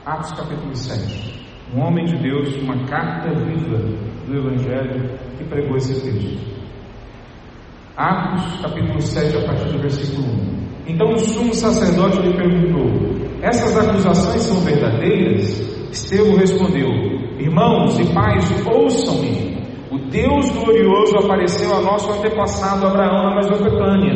Atos capítulo 7. Um homem de Deus, uma carta viva do Evangelho, que pregou esse texto. Atos capítulo 7, a partir do versículo 1. Então o sumo sacerdote lhe perguntou: essas acusações são verdadeiras? Estevão respondeu: irmãos e pais, ouçam-me. O Deus glorioso apareceu a nosso antepassado Abraão na Mesopotâmia,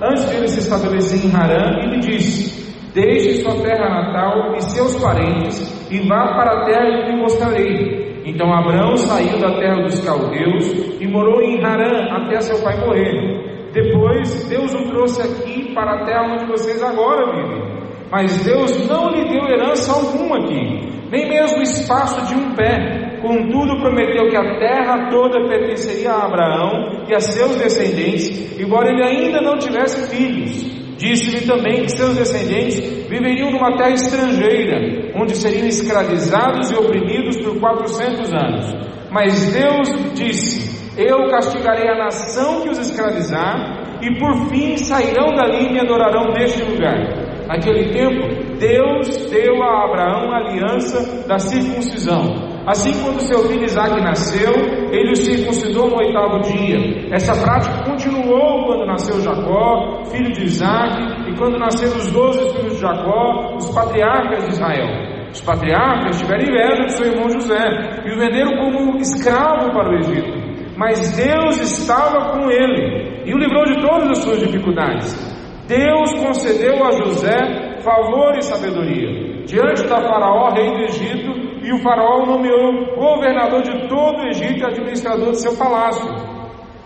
antes de ele se estabelecer em Harã, e lhe disse: deixe sua terra natal e seus parentes e vá para a terra que lhe mostrarei. Então Abraão saiu da terra dos caldeus e morou em Harã até seu pai morrer. Depois Deus o trouxe aqui para a terra onde vocês agora vivem. Mas Deus não lhe deu herança alguma aqui, nem mesmo espaço de um pé. Contudo prometeu que a terra toda pertenceria a Abraão e a seus descendentes, embora ele ainda não tivesse filhos. Disse-lhe também que seus descendentes viveriam numa terra estrangeira, onde seriam escravizados e oprimidos por 400 anos. Mas Deus disse: eu castigarei a nação que os escravizar, e por fim sairão dali e me adorarão neste lugar. Naquele tempo, Deus deu a Abraão a aliança da circuncisão. Assim, quando seu filho Isaque nasceu, ele o circuncidou no 8º dia. Essa prática continuou quando nasceu Jacó, filho de Isaque, e quando nasceram os 12 filhos de Jacó, os patriarcas de Israel. Os patriarcas tiveram inveja de seu irmão José e o venderam como escravo para o Egito. Mas Deus estava com ele e o livrou de todas as suas dificuldades. Deus concedeu a José favor e sabedoria diante da Faraó, rei do Egito, e o Faraó o nomeou governador de todo o Egito e administrador de seu palácio.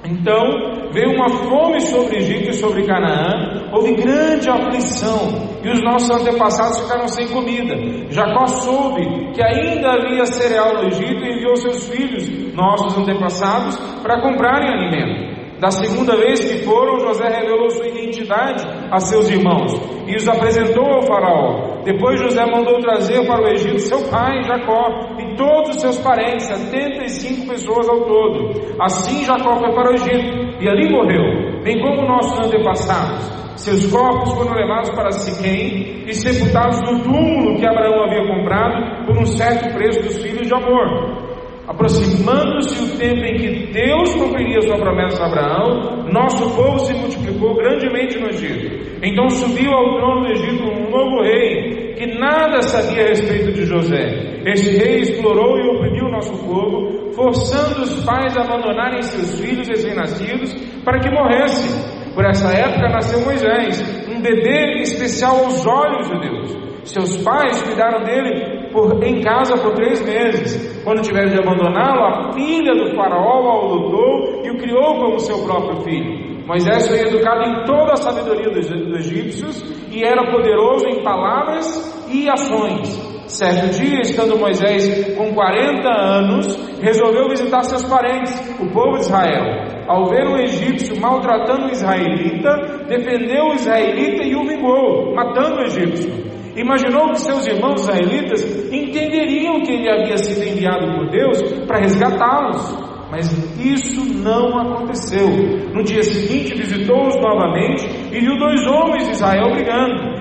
Então veio uma fome sobre o Egito e sobre Canaã, houve grande aflição, e os nossos antepassados ficaram sem comida. Jacó soube que ainda havia cereal no Egito e enviou seus filhos, nossos antepassados, para comprarem alimento. Da segunda vez que foram, José revelou sua identidade a seus irmãos e os apresentou ao Faraó. Depois José mandou trazer para o Egito seu pai Jacó e todos os seus parentes, 75 pessoas ao todo. Assim Jacó foi para o Egito e ali morreu, bem como nossos antepassados. Seus corpos foram levados para Siquém e sepultados no túmulo que Abraão havia comprado por um certo preço dos filhos de Amor. Aproximando-se o tempo em que Deus cumpriria sua promessa a Abraão, nosso povo se multiplicou grandemente no Egito. Então subiu ao trono do Egito um novo rei, que nada sabia a respeito de José. Este rei explorou e oprimiu o nosso povo, forçando os pais a abandonarem seus filhos recém-nascidos para que morressem. Por essa época nasceu Moisés, um bebê especial aos olhos de Deus. Seus pais cuidaram dele em casa por 3 meses. Quando tiveram de abandoná-lo, a filha do faraó o adotou e o criou como seu próprio filho. Moisés foi educado em toda a sabedoria dos egípcios e era poderoso em palavras e ações. Certo dia, estando Moisés com 40 anos, resolveu visitar seus parentes, o povo de Israel. Ao ver um egípcio maltratando o israelita, defendeu o israelita e o vingou, matando o egípcio. Imaginou que seus irmãos israelitas entenderiam que ele havia sido enviado por Deus para resgatá-los. Mas isso não aconteceu. No dia seguinte visitou-os novamente e viu 2 homens de Israel brigando.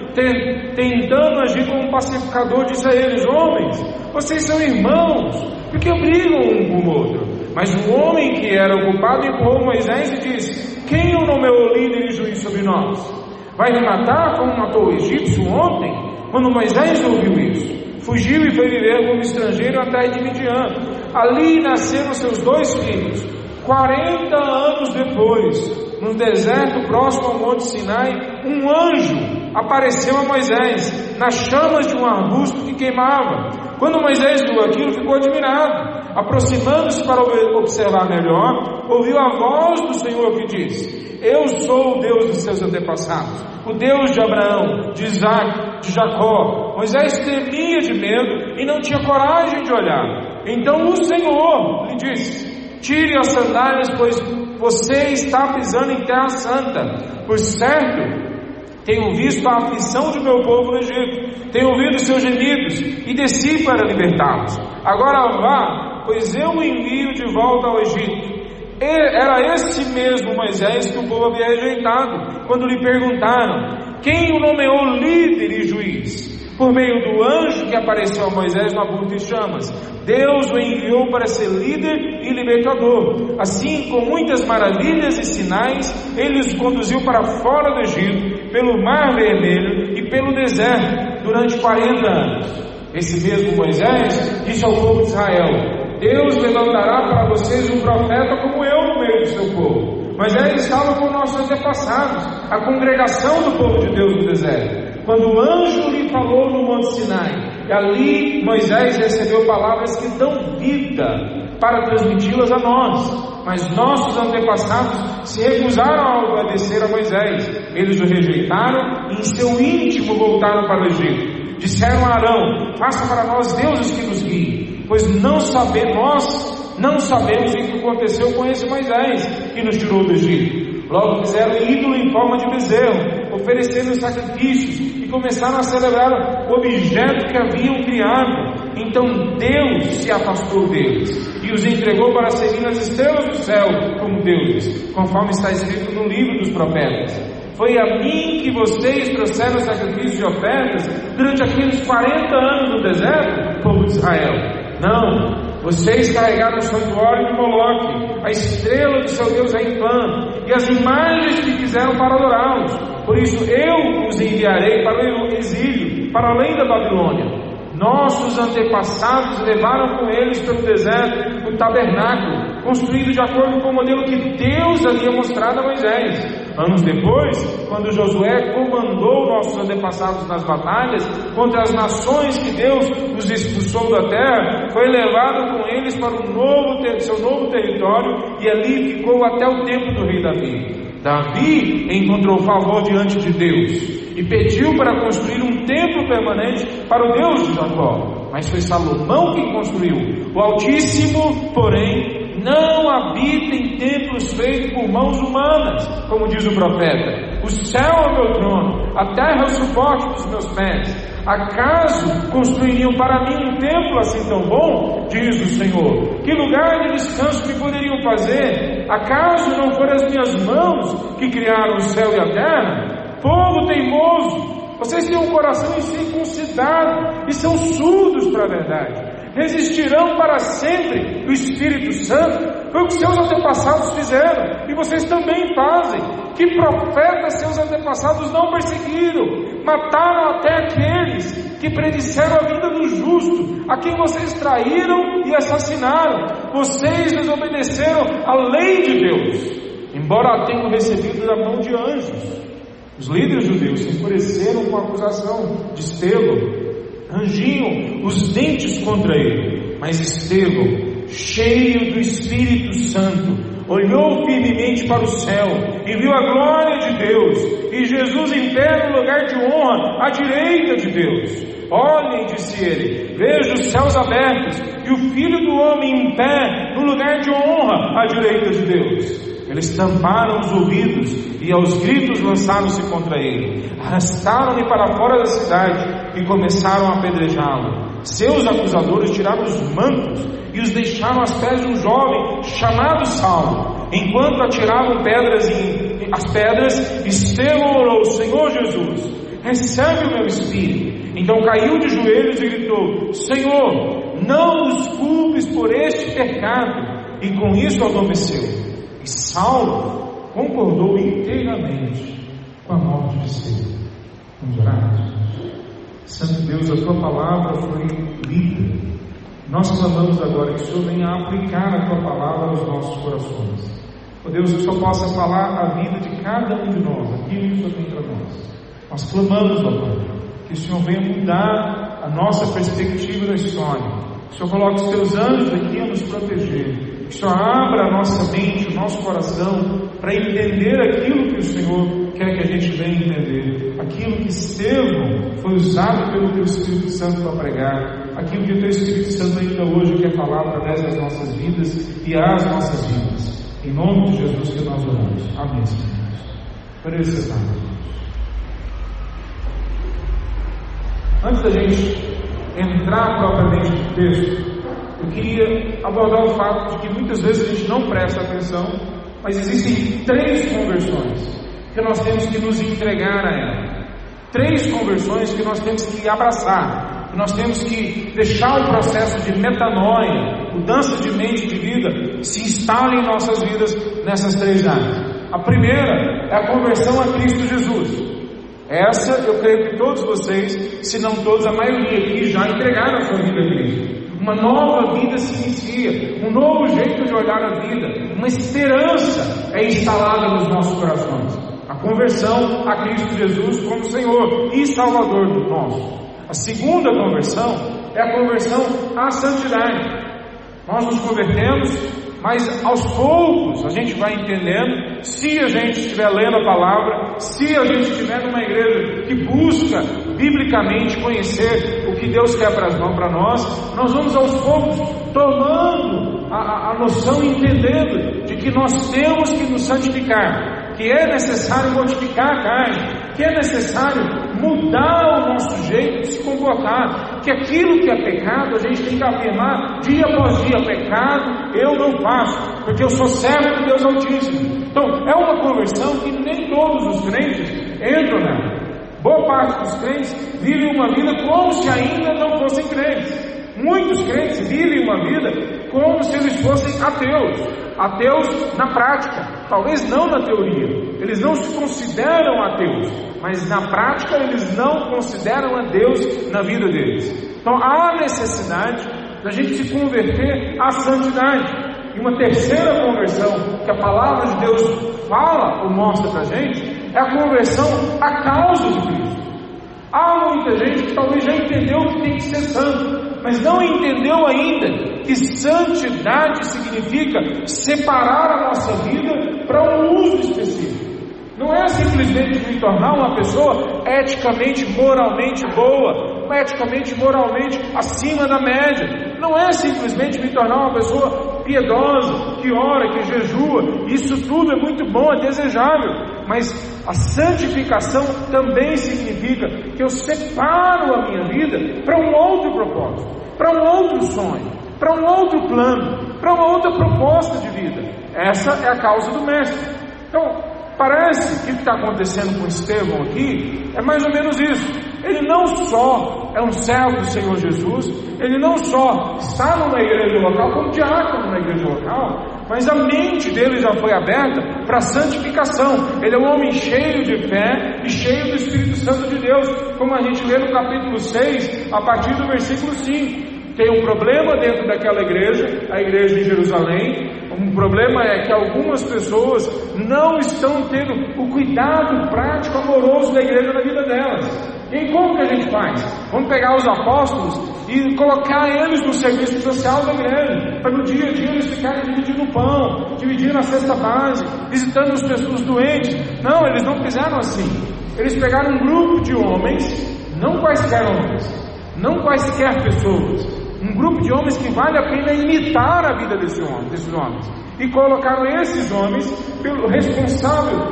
Tentando agir como um pacificador, disse a eles: homens, vocês são irmãos, por que brigam um com o outro? Mas o homem que era o culpado empurrou Moisés e disse: quem o nomeou líder e juiz sobre nós? Vai me matar como matou o egípcio ontem? Quando Moisés ouviu isso, fugiu e foi viver como estrangeiro até de Midian. Ali nasceram seus 2 filhos. 40 anos depois, no deserto próximo ao Monte Sinai, um anjo apareceu a Moisés nas chamas de um arbusto que queimava. Quando Moisés viu aquilo, ficou admirado. Aproximando-se para observar melhor, ouviu a voz do Senhor que disse: eu sou o Deus dos seus antepassados, o Deus de Abraão, de Isaque, de Jacó. Moisés temia de medo e não tinha coragem de olhar. Então o Senhor lhe disse: tire as sandálias, pois você está pisando em terra santa. Por certo, tenho visto a aflição de meu povo no Egito, tenho ouvido seus gemidos e desci para libertá-los. Agora vá, pois eu o envio de volta ao Egito. Era esse mesmo Moisés que o povo havia rejeitado quando lhe perguntaram: quem o nomeou líder e juiz? por meio do anjo que apareceu a Moisés no aburto de chamas. Deus o enviou para ser líder e libertador. Assim, com muitas maravilhas e sinais, ele os conduziu para fora do Egito, pelo Mar Vermelho e pelo deserto, durante 40 anos. Esse mesmo Moisés disse ao povo de Israel: Deus levantará para vocês um profeta como eu no meio do seu povo. Moisés estava com nossos antepassados, a congregação do povo de Deus no deserto, quando o anjo lhe falou no Monte Sinai. E ali Moisés recebeu palavras que dão vida para transmiti-las a nós. Mas nossos antepassados se recusaram a obedecer a Moisés. Eles o rejeitaram e em seu íntimo voltaram para o Egito. Disseram a Arão: faça para nós deuses que nos guiem, pois nós não sabemos o que aconteceu com esse Moisés que nos tirou do Egito. Logo fizeram ídolo em forma de bezerro, ofereceram sacrifícios e começaram a celebrar o objeto que haviam criado. Então Deus se afastou deles e os entregou para servir as estrelas do céu como deuses, conforme está escrito no livro dos profetas. Foi a mim que vocês trouxeram sacrifícios e ofertas durante aqueles 40 anos no deserto, povo de Israel? Não, vocês carregaram o santuário de Moloque, a estrela do seu Deus Repã, e as imagens que fizeram para adorá-los. Por isso eu os enviarei para o exílio, para além da Babilônia. Nossos antepassados levaram com eles pelo deserto o tabernáculo, construído de acordo com o modelo que Deus havia mostrado a Moisés. Anos depois, quando Josué comandou nossos antepassados nas batalhas contra as nações que Deus os expulsou da terra, foi levado com eles para seu novo território e ali ficou até o tempo do rei Davi. Davi encontrou favor diante de Deus e pediu para construir um templo permanente para o Deus de Jacó, mas foi Salomão quem construiu. O Altíssimo, porém, não habita em templos feitos por mãos humanas, como diz o profeta. O céu é o meu trono, a terra é o suporte dos meus pés. Acaso construiriam para mim um templo assim tão bom? Diz o Senhor. Que lugar de descanso me poderiam fazer? Acaso não foram as minhas mãos que criaram o céu e a terra? Povo teimoso, vocês têm um coração incircuncidado e são surdos para a verdade. Resistirão para sempre o Espírito Santo? Foi o que seus antepassados fizeram e vocês também fazem. Que profetas seus antepassados não perseguiram? Mataram até aqueles que predisseram a vida do justo, a quem vocês traíram e assassinaram. Vocês desobedeceram à lei de Deus, embora a tenham recebido da mão de anjos. Os líderes judeus se enfureceram com a acusação de Estevão, rangiam os dentes contra ele, mas Estevão, cheio do Espírito Santo, olhou firmemente para o céu e viu a glória de Deus e Jesus em pé no lugar de honra à direita de Deus. Olhem, disse ele, vejo os céus abertos e o Filho do Homem em pé no lugar de honra à direita de Deus. Eles tamparam os ouvidos e aos gritos lançaram-se contra ele. Arrastaram-lhe para fora da cidade e começaram a apedrejá-lo. Seus acusadores tiraram os mantos e os deixaram aos pés de um jovem chamado Saulo. Enquanto atiravam as pedras, Estevão orou: Senhor Jesus, recebe o meu espírito. Então caiu de joelhos e gritou: Senhor, não nos culpes por este pecado. E com isso adormeceu. E Saulo concordou inteiramente com a morte de Estevão. Vamos orar. Santo Deus, a Tua palavra foi lida. Nós clamamos agora que o Senhor venha aplicar a Tua palavra aos nossos corações. Ó Deus, que o Senhor possa falar a vida de cada um de nós, aquilo que o Senhor tem para nós. Nós clamamos, ó Pai, que o Senhor venha mudar a nossa perspectiva da história. Que o Senhor coloque os Teus anjos aqui a nos proteger. Que o Senhor abra a nossa mente, o nosso coração, para entender aquilo que o Senhor quer que a gente venha entender. Aquilo que Estevão foi usado pelo Teu Espírito Santo para pregar. Aquilo que o Teu Espírito Santo ainda hoje quer falar através das nossas vidas e às nossas vidas. Em nome de Jesus que nós oramos. Amém, Senhor. Precisamos. Antes da gente entrar propriamente no texto, eu queria abordar o fato de que muitas vezes a gente não presta atenção, mas existem 3 conversões que nós temos que nos entregar a ela. 3 conversões que nós temos que abraçar, que nós temos que deixar o processo de metanoia, mudança de mente, de vida, se instale em nossas vidas nessas 3 áreas. A primeira é a conversão a Cristo Jesus. Essa eu creio que todos vocês, se não todos, a maioria aqui já entregaram a sua vida a Cristo. Uma nova vida se inicia, um novo jeito de olhar a vida, uma esperança é instalada nos nossos corações. A conversão a Cristo Jesus como Senhor e Salvador do nosso. A segunda conversão é a conversão à santidade. Nós nos convertemos, mas aos poucos a gente vai entendendo, se a gente estiver lendo a palavra, se a gente estiver numa igreja que busca biblicamente conhecer o que Deus quer para nós, nós vamos aos poucos tomando a noção e entendendo de que nós temos que nos santificar, que é necessário mortificar a carne, que é necessário mudar o nosso jeito de se comportar, que aquilo que é pecado a gente tem que afirmar dia após dia: pecado eu não faço, porque eu sou servo de Deus Altíssimo. Então é uma conversão que nem todos os crentes entram nela. Boa parte dos crentes vivem uma vida como se ainda não fossem crentes. Muitos crentes vivem uma vida como se eles fossem ateus na prática, talvez não na teoria. Eles não se consideram ateus, mas na prática eles não consideram a Deus na vida deles. Então há necessidade da gente se converter à santidade. E uma terceira conversão que a palavra de Deus fala ou mostra para a gente é a conversão à causa de Cristo. Há muita gente que talvez já entendeu que tem que ser santo, mas não entendeu ainda que santidade significa separar a nossa vida para um uso específico. Não é simplesmente me tornar uma pessoa eticamente, moralmente boa, eticamente, moralmente acima da média. Não é simplesmente me tornar uma pessoa piedosa, que ora, que jejua. Isso tudo é muito bom, é desejável. Mas a santificação também significa que eu separo a minha vida para um outro propósito, para um outro sonho, para um outro plano, para uma outra proposta de vida. Essa é a causa do mestre. Então, parece que o que está acontecendo com Estevão aqui é mais ou menos isso. Ele não só é um servo do Senhor Jesus, ele não só está numa igreja local, como diácono numa igreja local, mas a mente dele já foi aberta para a santificação. Ele é um homem cheio de fé e cheio do Espírito Santo de Deus, como a gente lê no capítulo 6, a partir do versículo 5. Tem um problema dentro daquela igreja, a igreja de Jerusalém. Um problema é que algumas pessoas não estão tendo o cuidado prático, amoroso da igreja na vida delas. E como que a gente faz? Vamos pegar os apóstolos e colocar eles no serviço social da igreja, para no dia a dia eles ficarem dividindo o pão, dividindo a cesta básica, visitando as pessoas doentes. Não, eles não fizeram assim. Eles pegaram um grupo de homens, não quaisquer homens, não quaisquer pessoas, um grupo de homens que vale a pena imitar a vida desses homens, e colocaram esses homens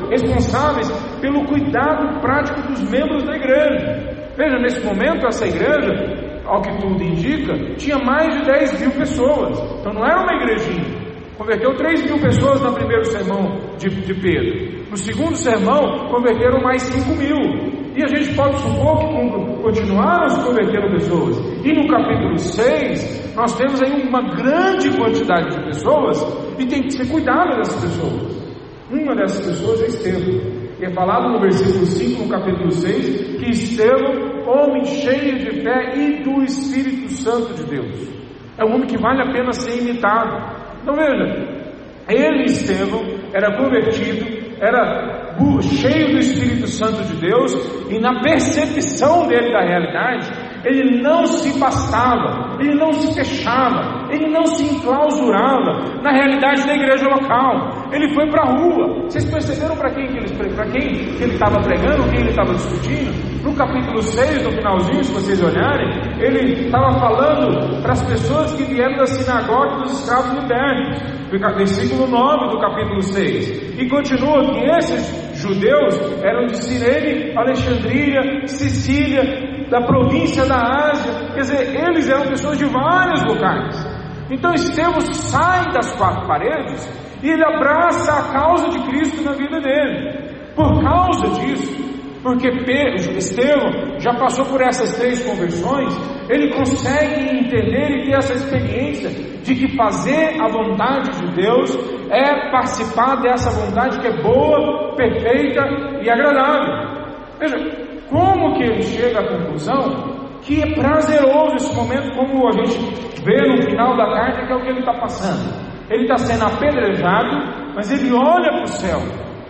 responsáveis pelo cuidado prático dos membros da igreja. Veja, nesse momento essa igreja, ao que tudo indica, tinha mais de 10 mil pessoas. Então não era uma igrejinha. Converteu 3 mil pessoas no primeiro sermão de Pedro. No segundo sermão converteram mais 5 mil. E a gente pode supor que continuaram se convertendo pessoas. E no capítulo 6, nós temos aí uma grande quantidade de pessoas e tem que ser cuidado dessas pessoas. Uma dessas pessoas é Estevão. E é falado no versículo 5, no capítulo 6, que Estevão, homem cheio de fé e do Espírito Santo de Deus. É um homem que vale a pena ser imitado. Então veja, ele, Estevão, era convertido, era cheio do Espírito Santo de Deus, e na percepção dele da realidade, ele não se bastava, ele não se fechava, ele não se enclausurava na realidade da igreja local. Ele foi para a rua. Vocês perceberam para quem que ele estava pregando, quem ele estava discutindo? No capítulo 6, no finalzinho, se vocês olharem, ele estava falando para as pessoas que vieram da sinagoga dos escravos libertos, versículo 9 do capítulo 6, e continua que esses judeus eram de Cirene, Alexandria, Sicília, da província da Ásia. Quer dizer, eles eram pessoas de vários locais. Então Estevão sai das 4 paredes e ele abraça a causa de Cristo na vida dele. Por causa disso, porque Estevão já passou por essas 3 conversões. Ele consegue entender e ter essa experiência de que fazer a vontade de Deus é participar dessa vontade que é boa, perfeita e agradável. Veja, como que ele chega à conclusão que é prazeroso esse momento, como a gente vê no final da carta, que é o que ele está passando. Ele está sendo apedrejado, mas ele olha para o céu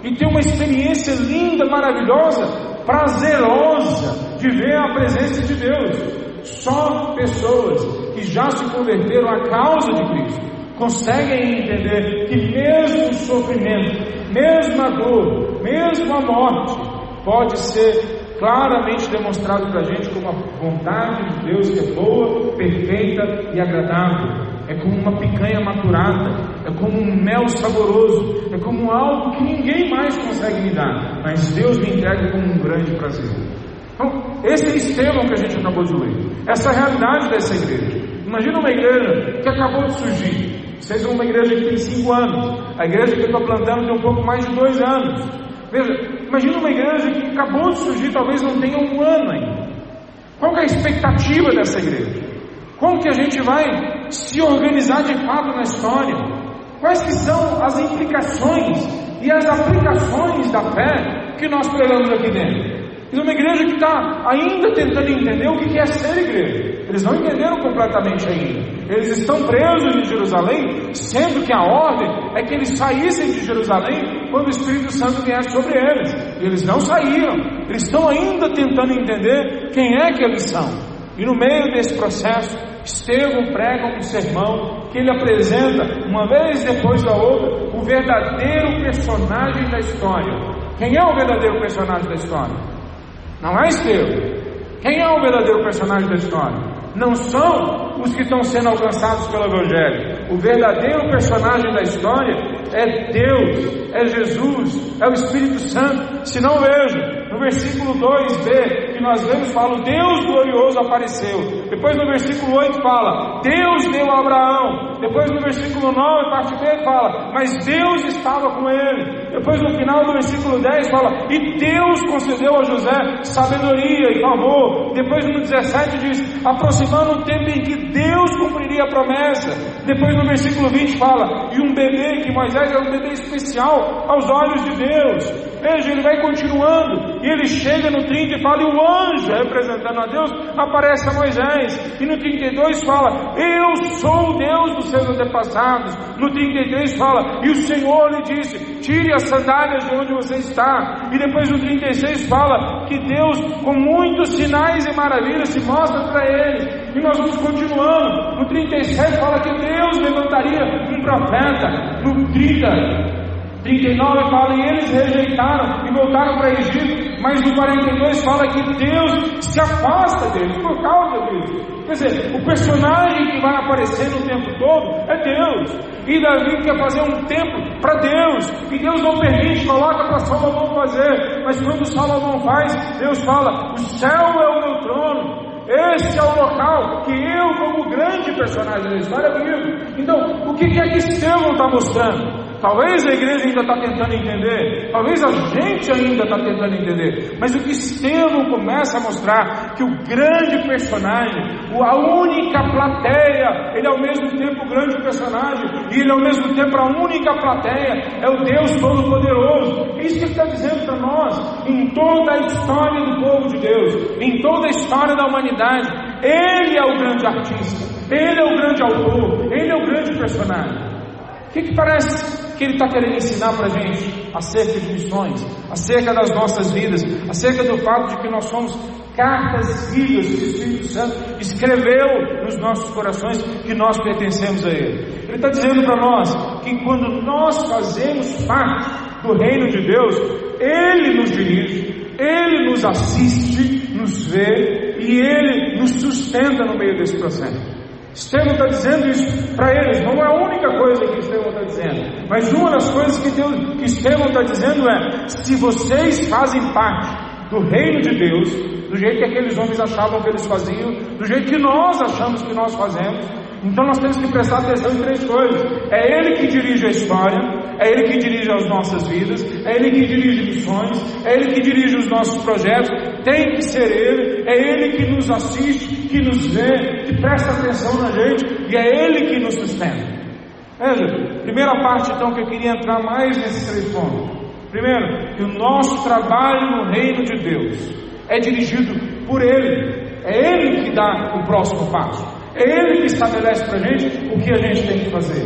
e tem uma experiência linda, maravilhosa, prazerosa de ver a presença de Deus. Só pessoas que já se converteram à causa de Cristo conseguem entender que mesmo o sofrimento, mesmo a dor, mesmo a morte, pode ser claramente demonstrado para a gente como a vontade de Deus, que é boa, perfeita e agradável. É como uma picanha maturada, é como um mel saboroso, é como algo que ninguém mais consegue me dar, mas Deus me entrega como um grande prazer. Então, esse é Estevão que a gente acabou de ler, essa é a realidade dessa igreja. Imagina uma igreja que acabou de surgir. Vocês são uma igreja que tem 5 anos, a igreja que eu estou plantando tem um pouco mais de 2 anos. Veja, imagina uma igreja que acabou de surgir, talvez não tenha 1 ano ainda. Qual que é a expectativa dessa igreja? Como que a gente vai se organizar de fato na história? Quais que são as implicações e as aplicações da fé que nós pregamos aqui dentro? É uma igreja que está ainda tentando entender o que é ser igreja. Eles não entenderam completamente ainda. Eles estão presos em Jerusalém, sendo que a ordem é que eles saíssem de Jerusalém quando o Espírito Santo viesse sobre eles. E eles não saíram. Eles estão ainda tentando entender quem é que eles são. E no meio desse processo, Estevão prega um sermão que ele apresenta, uma vez depois da outra, o verdadeiro personagem da história. Quem é o verdadeiro personagem da história? Não é Estevão. Quem é o verdadeiro personagem da história? Não são os que estão sendo alcançados pelo Evangelho. O verdadeiro personagem da história é Deus, é Jesus, é o Espírito Santo. Se não, veja, no versículo 2b, que nós lemos, fala: o Deus glorioso apareceu. Depois no versículo 8 fala: Deus deu a Abraão. Depois no versículo 9, parte B, fala: mas Deus estava com ele. Depois no final do versículo 10 fala: e Deus concedeu a José sabedoria e favor. Depois no 17 diz: aproximando o tempo em que Deus cumpriria a promessa. Depois no versículo 20 fala: e um bebê, que Moisés era um bebê especial aos olhos de Deus. Veja, ele vai continuando, e ele chega no 30 e fala: e o anjo, representando a Deus, aparece a Moisés. E no 32 fala: eu sou o Deus dos seus antepassados. No 33 fala: e o Senhor lhe disse: tire as sandálias de onde você está. E depois no 36 fala que Deus, com muitos sinais e maravilhas, se mostra para ele. E nós vamos continuando. No 37 fala que Deus levantaria um profeta. No 39 fala: e eles rejeitaram e voltaram para o Egito. Mas no 42 fala que Deus se afasta deles por causa disso. Quer dizer, o personagem que vai aparecer no tempo todo é Deus. E Davi quer fazer um templo para Deus, e Deus não permite, coloca para Salomão fazer. Mas quando Salomão faz, Deus fala: o céu é o meu trono. Este é o local que eu, como grande personagem da história, vivo. Então, o que é que Estevão está mostrando? Talvez a igreja ainda está tentando entender, talvez a gente ainda está tentando entender, mas o que Estevão começa a mostrar, que o grande personagem, a única plateia, ele é ao mesmo tempo o grande personagem, e ele ao mesmo tempo a única plateia, é o Deus Todo-Poderoso. É isso que ele está dizendo para nós. Em toda a história do povo de Deus, em toda a história da humanidade, Ele é o grande artista, Ele é o grande autor, Ele é o grande personagem. O que parece que ele está querendo ensinar para a gente acerca de missões, acerca das nossas vidas, acerca do fato de que nós somos cartas vivas que o Espírito Santo escreveu nos nossos corações, que nós pertencemos a Ele? Ele está dizendo para nós que quando nós fazemos parte do reino de Deus, Ele nos dirige, Ele nos assiste, nos vê, e Ele nos sustenta no meio desse processo. Estevão está dizendo isso para eles. Não é a única coisa que Estevão está dizendo, mas uma das coisas que Estevão está dizendo é: se vocês fazem parte do reino de Deus, do jeito que aqueles homens achavam que eles faziam, do jeito que nós achamos que nós fazemos. Então nós temos que prestar atenção em 3 coisas: é Ele que dirige a história, é Ele que dirige as nossas vidas, é Ele que dirige missões, é Ele que dirige os nossos projetos. Tem que ser Ele, é Ele que nos assiste, que nos vê, que presta atenção na gente, e é Ele que nos sustenta. Veja, primeira parte então que eu queria entrar mais nesses 3 pontos. Primeiro, que o nosso trabalho no reino de Deus é dirigido por Ele, é Ele que dá o próximo passo, é Ele que estabelece para a gente o que a gente tem que fazer.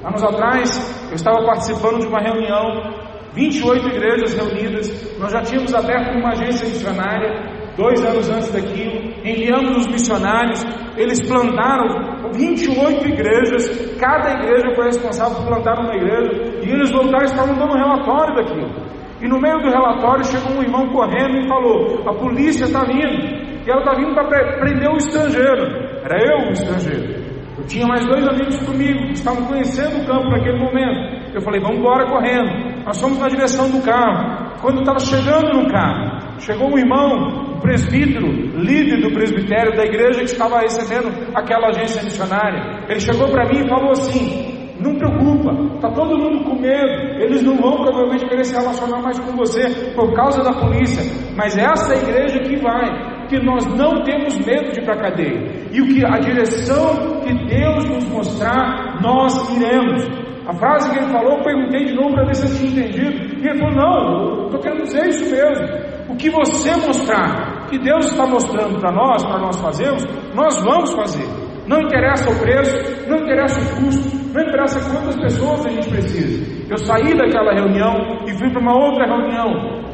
Anos atrás, eu estava participando de uma reunião, 28 igrejas reunidas, nós já tínhamos aberto uma agência missionária, 2 anos antes daquilo, enviamos os missionários, eles plantaram 28 igrejas, cada igreja foi responsável por plantar uma igreja, e eles voltaram e estavam dando um relatório daquilo. E no meio do relatório chegou um irmão correndo e falou: a polícia está vindo, e ela está vindo para prender o estrangeiro. Era eu o estrangeiro. Eu tinha mais 2 amigos comigo, que estavam conhecendo o campo naquele momento. Eu falei: vamos embora correndo. Nós fomos na direção do carro. Quando estava chegando no carro, chegou um irmão, um presbítero, líder do presbitério da igreja que estava recebendo aquela agência missionária. Ele chegou para mim e falou assim: não preocupa, está todo mundo com medo, eles não vão provavelmente querer se relacionar mais com você por causa da polícia, mas é essa igreja que vai, que nós não temos medo de ir para a cadeia, e o que a direção que Deus nos mostrar, nós iremos. A frase que ele falou, eu perguntei de novo para ver se eu tinha entendido, e ele falou: não, eu estou querendo dizer isso mesmo, o que você mostrar, que Deus está mostrando para nós fazermos, nós vamos fazer. Não interessa o preço, não interessa o custo, não interessa quantas pessoas a gente precisa. Eu saí daquela reunião e fui para uma outra reunião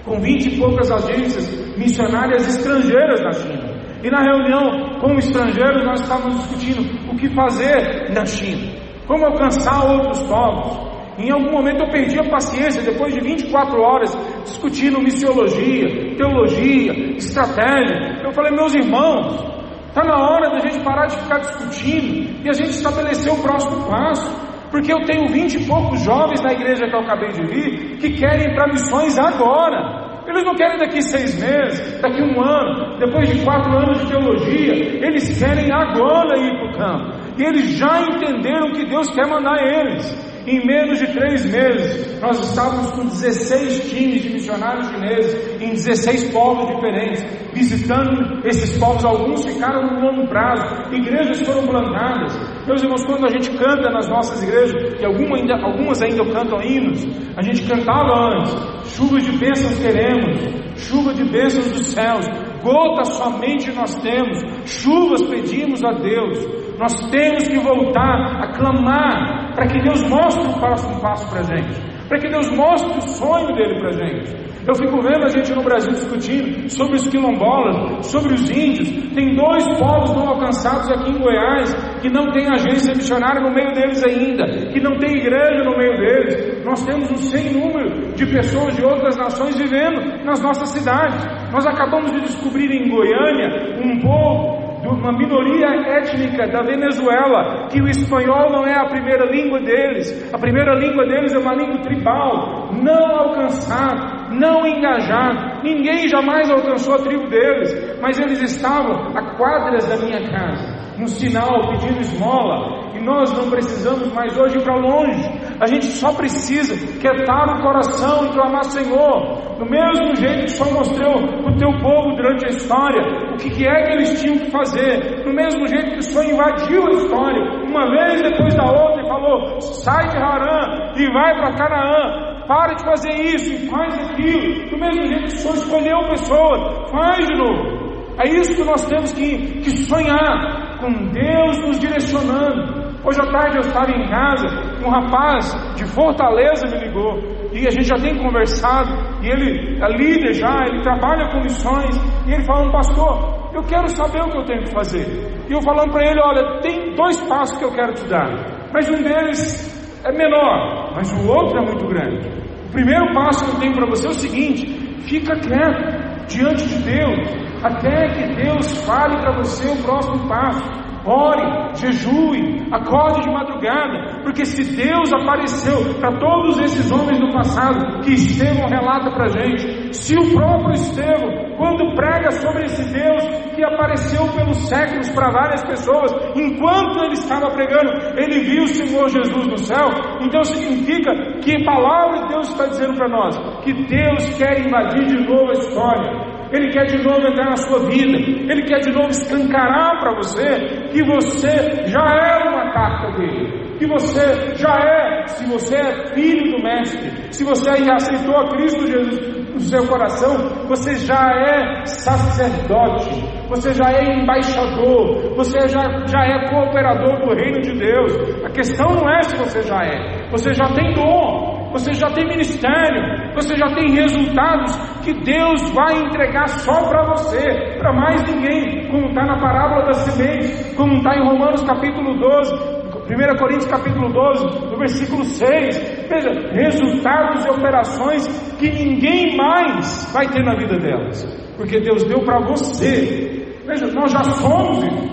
com 20 e poucas agências missionárias estrangeiras na China. E na reunião com estrangeiros nós estávamos discutindo o que fazer na China, como alcançar outros povos. Em algum momento eu perdi a paciência, depois de 24 horas discutindo missiologia, teologia, estratégia. Eu falei: meus irmãos, está na hora da gente parar de ficar discutindo e a gente estabelecer o próximo passo, porque eu tenho 20 e poucos jovens na igreja que eu acabei de vir, que querem ir para missões agora. Eles não querem daqui 6 meses, daqui 1 ano, depois de 4 anos de teologia, eles querem agora ir para o campo, e eles já entenderam que Deus quer mandar eles. Em menos de 3 meses, nós estávamos com 16 times de missionários chineses em 16 povos diferentes, visitando esses povos. Alguns ficaram no longo prazo, igrejas foram plantadas. Meus irmãos, quando a gente canta nas nossas igrejas, e algumas ainda cantam hinos, a gente cantava antes: chuva de bênçãos queremos, chuva de bênçãos dos céus, gotas somente nós temos, chuvas pedimos a Deus. Nós temos que voltar a clamar para que Deus mostre o próximo passo para a gente, para que Deus mostre o sonho dele para a gente. Eu fico vendo a gente no Brasil discutindo sobre os quilombolas, sobre os índios. Tem 2 povos não alcançados aqui em Goiás, que não tem agência missionária no meio deles ainda, que não tem igreja no meio deles. Nós temos um sem número de pessoas de outras nações vivendo nas nossas cidades. Nós acabamos de descobrir em Goiânia um povo, uma minoria étnica da Venezuela, que o espanhol não é a primeira língua deles. A primeira língua deles é uma língua tribal, não alcançada, não engajada. Ninguém jamais alcançou a tribo deles, mas eles estavam a quadras da minha casa, no sinal, pedindo esmola. E nós não precisamos mais hoje ir para longe, a gente só precisa quietar o coração e clamar: Senhor, do mesmo jeito que só mostrou o teu povo durante a história o que é que eles tinham que fazer, do mesmo jeito que o Senhor invadiu a história uma vez depois da outra e falou: sai de Harã e vai para Canaã, para de fazer isso e faz aquilo, do mesmo jeito que o Senhor escolheu pessoas, faz de novo. É isso que nós temos que sonhar, com Deus nos direcionando. Hoje à tarde eu estava em casa, um rapaz de Fortaleza me ligou, e a gente já tem conversado, e ele é líder já, ele trabalha com missões, e ele falou: pastor, eu quero saber o que eu tenho que fazer. E eu falando para ele: olha, tem 2 passos que eu quero te dar, mas um deles é menor, mas o outro é muito grande. O primeiro passo que eu tenho para você é o seguinte: fica quieto diante de Deus, até que Deus fale para você o próximo passo. ore, jejue, acorde de madrugada, porque se Deus apareceu para todos esses homens do passado, que Estevão relata para a gente, se o próprio Estevão, quando prega sobre esse Deus que apareceu pelos séculos para várias pessoas, enquanto ele estava pregando, ele viu o Senhor Jesus no céu, então significa que a palavra de Deus está dizendo para nós, que Deus quer invadir de novo a história, Ele quer de novo entrar na sua vida, Ele quer de novo escancarar para você, que você já é uma carta dele, que você já é, se você é filho do Mestre, se você aí aceitou a Cristo Jesus no seu coração, você já é sacerdote, você já é embaixador, você já é cooperador do reino de Deus. A questão não é se você já é, você já tem dom, você já tem ministério, você já tem resultados que Deus vai entregar só para você, para mais ninguém, como está na parábola das sementes, como está em Romanos capítulo 12, 1 Coríntios capítulo 12, no versículo 6, veja, resultados e operações que ninguém mais vai ter na vida delas, porque Deus deu para você. Veja, nós já somos isso.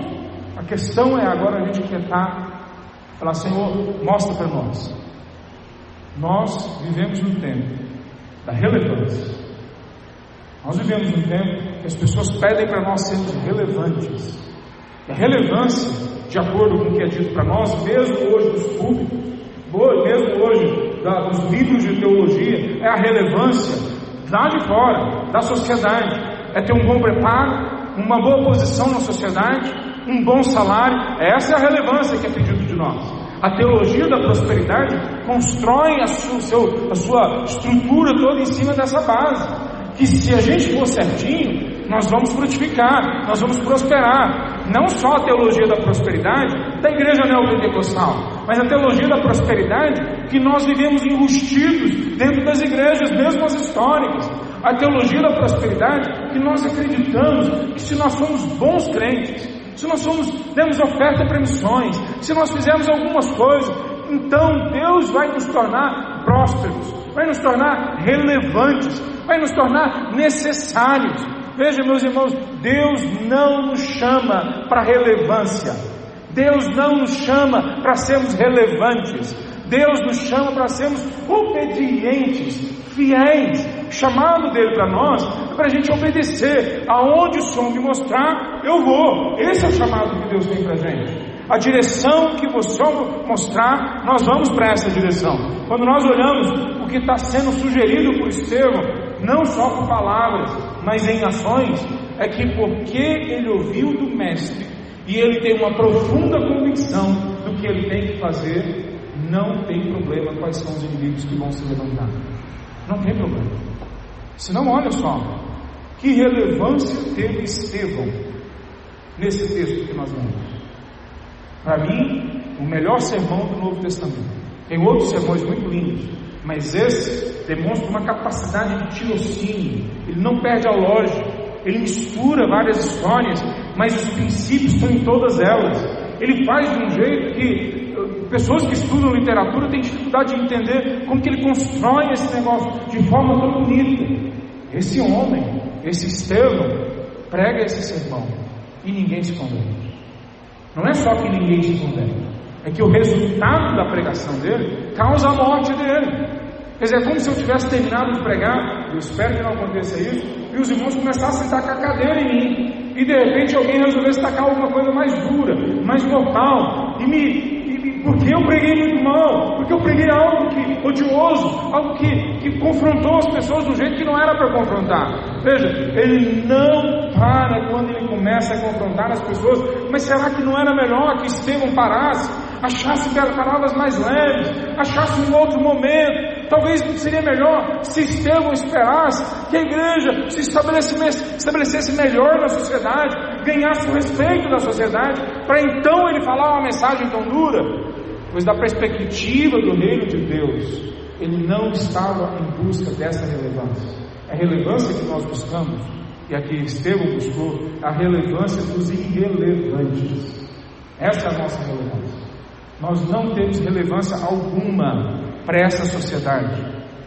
A questão é agora a gente quietar, falar: Senhor, mostra para nós. Nós vivemos num tempo da relevância. Nós vivemos num tempo que as pessoas pedem para nós sermos relevantes. E a relevância, de acordo com o que é dito para nós, mesmo hoje dos públicos, mesmo hoje dos livros de teologia, é a relevância lá de fora, da sociedade. É ter um bom preparo, uma boa posição na sociedade, um bom salário. Essa é a relevância que é pedido de nós. A teologia da prosperidade constrói a sua estrutura toda em cima dessa base, que se a gente for certinho, nós vamos frutificar, nós vamos prosperar. Não só a teologia da prosperidade da igreja neopentecostal, mas a teologia da prosperidade que nós vivemos enrustidos dentro das igrejas, mesmo as históricas. A teologia da prosperidade que nós acreditamos que se nós somos bons crentes, se nós demos oferta para missões, se nós fizermos algumas coisas, então Deus vai nos tornar prósperos, vai nos tornar relevantes, vai nos tornar necessários. Veja, meus irmãos, Deus não nos chama para relevância, Deus não nos chama para sermos relevantes, Deus nos chama para sermos obedientes, fiéis. O chamado dele para nós é para a gente obedecer. Aonde o Senhor me mostrar, eu vou. Esse é o chamado que Deus tem para a gente. A direção que você mostrar, nós vamos para essa direção. Quando nós olhamos o que está sendo sugerido por Estevão, não só por palavras, mas em ações, é que porque ele ouviu do Mestre e ele tem uma profunda convicção do que ele tem que fazer, não tem problema quais são os inimigos que vão se levantar. Não tem problema. Senão, olha só, que relevância teve Estevão nesse texto que nós lemos. Para mim, o melhor sermão do Novo Testamento. Tem outros sermões muito lindos, mas esse demonstra uma capacidade de tirocínio. Ele não perde a lógica, ele mistura várias histórias, mas os princípios estão em todas elas. Ele faz de um jeito que pessoas que estudam literatura têm dificuldade de entender como que ele constrói esse negócio de forma tão bonita. Esse homem, esse Estevão, prega esse sermão e ninguém se converte. Não é só que ninguém se converte, é que o resultado da pregação dele causa a morte dele. Quer dizer, é como se eu tivesse terminado de pregar, eu espero que não aconteça isso, e os irmãos começassem a tacar cadeira em mim, e de repente alguém resolvesse tacar alguma coisa mais dura, mais mortal, porque eu preguei muito mal, porque eu preguei algo odioso, algo que confrontou as pessoas do jeito que não era para confrontar. Veja, ele não para quando ele começa a confrontar as pessoas. Mas será que não era melhor que Estevão parasse, achasse palavras mais leves, achasse um outro momento? Talvez seria melhor se Estevão esperasse que a igreja se estabelecesse melhor na sociedade, ganhasse o respeito da sociedade, para então ele falar uma mensagem tão dura. Pois da perspectiva do reino de Deus, ele não estava em busca dessa relevância. A relevância que nós buscamos, e aqui Estevão buscou, a relevância dos irrelevantes. Essa é a nossa relevância. Nós não temos relevância alguma para essa sociedade,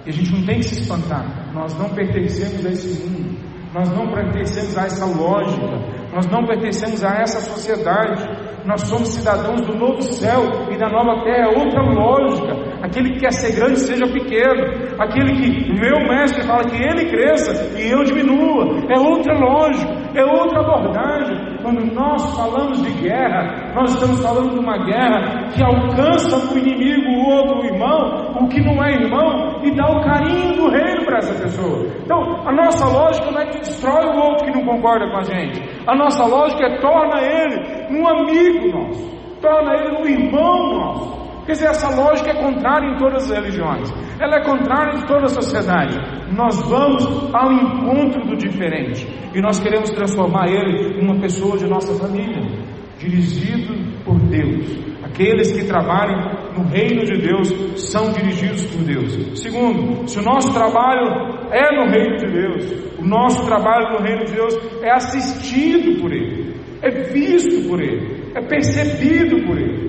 e a gente não tem que se espantar. Nós não pertencemos a esse mundo, nós não pertencemos a essa lógica, Nós não pertencemos a essa sociedade. Nós somos cidadãos do novo céu e da nova terra. É outra lógica. Aquele que quer ser grande, seja pequeno. Aquele que, o meu mestre fala que ele cresça e eu diminua. É outra lógica, é outra abordagem. Quando nós falamos de guerra, nós estamos falando de uma guerra que alcança o inimigo, o outro irmão, o que não é irmão, e dá o carinho do reino para essa pessoa. Então, a nossa lógica não é que destrói o outro que não concorda com a gente. A nossa lógica é torna ele um amigo nosso, torna ele um irmão nosso. Quer dizer, essa lógica é contrária em todas as religiões, ela é contrária em toda a sociedade. Nós vamos ao encontro do diferente e nós queremos transformar ele em uma pessoa de nossa família, dirigido por Deus. Aqueles que trabalham no reino de Deus são dirigidos por Deus. Segundo, se o nosso trabalho é no reino de Deus, o nosso trabalho no reino de Deus é assistido por Ele, é visto por Ele, é percebido por Ele.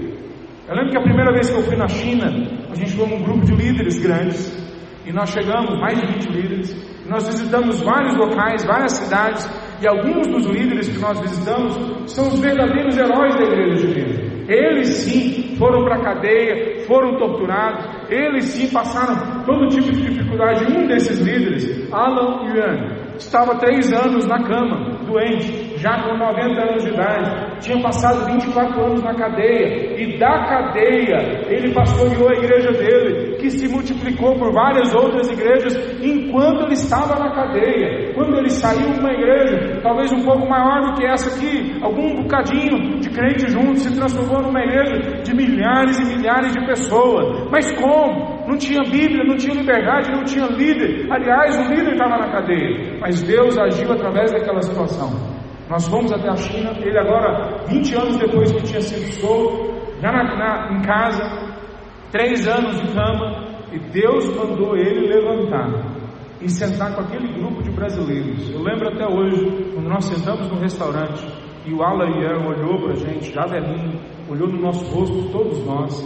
Eu lembro que a primeira vez que eu fui na China, a gente foi um grupo de líderes grandes, e nós chegamos, mais de 20 líderes, e nós visitamos vários locais, várias cidades, e alguns dos líderes que nós visitamos são os verdadeiros heróis da igreja de Deus. Eles sim foram para a cadeia, foram torturados, eles sim passaram todo tipo de dificuldade. Um desses líderes, Alan Yuan, estava 3 anos na cama, doente, já com 90 anos de idade, tinha passado 24 anos na cadeia, e da cadeia ele pastoreou a igreja dele, que se multiplicou por várias outras igrejas enquanto ele estava na cadeia. Quando ele saiu de uma igreja, talvez um pouco maior do que essa aqui, algum bocadinho de crente junto, se transformou numa igreja de milhares e milhares de pessoas. Mas como? Não tinha Bíblia, não tinha liberdade, não tinha líder. Aliás, o líder estava na cadeia, mas Deus agiu através daquela situação. Nós fomos até a China, ele agora, 20 anos depois que tinha sido solto, já em casa, 3 anos de cama, e Deus mandou ele levantar e sentar com aquele grupo de brasileiros. Eu lembro até hoje, quando nós sentamos no restaurante, e o Alan Yuan olhou para a gente, já velhinho, olhou no nosso rosto, todos nós,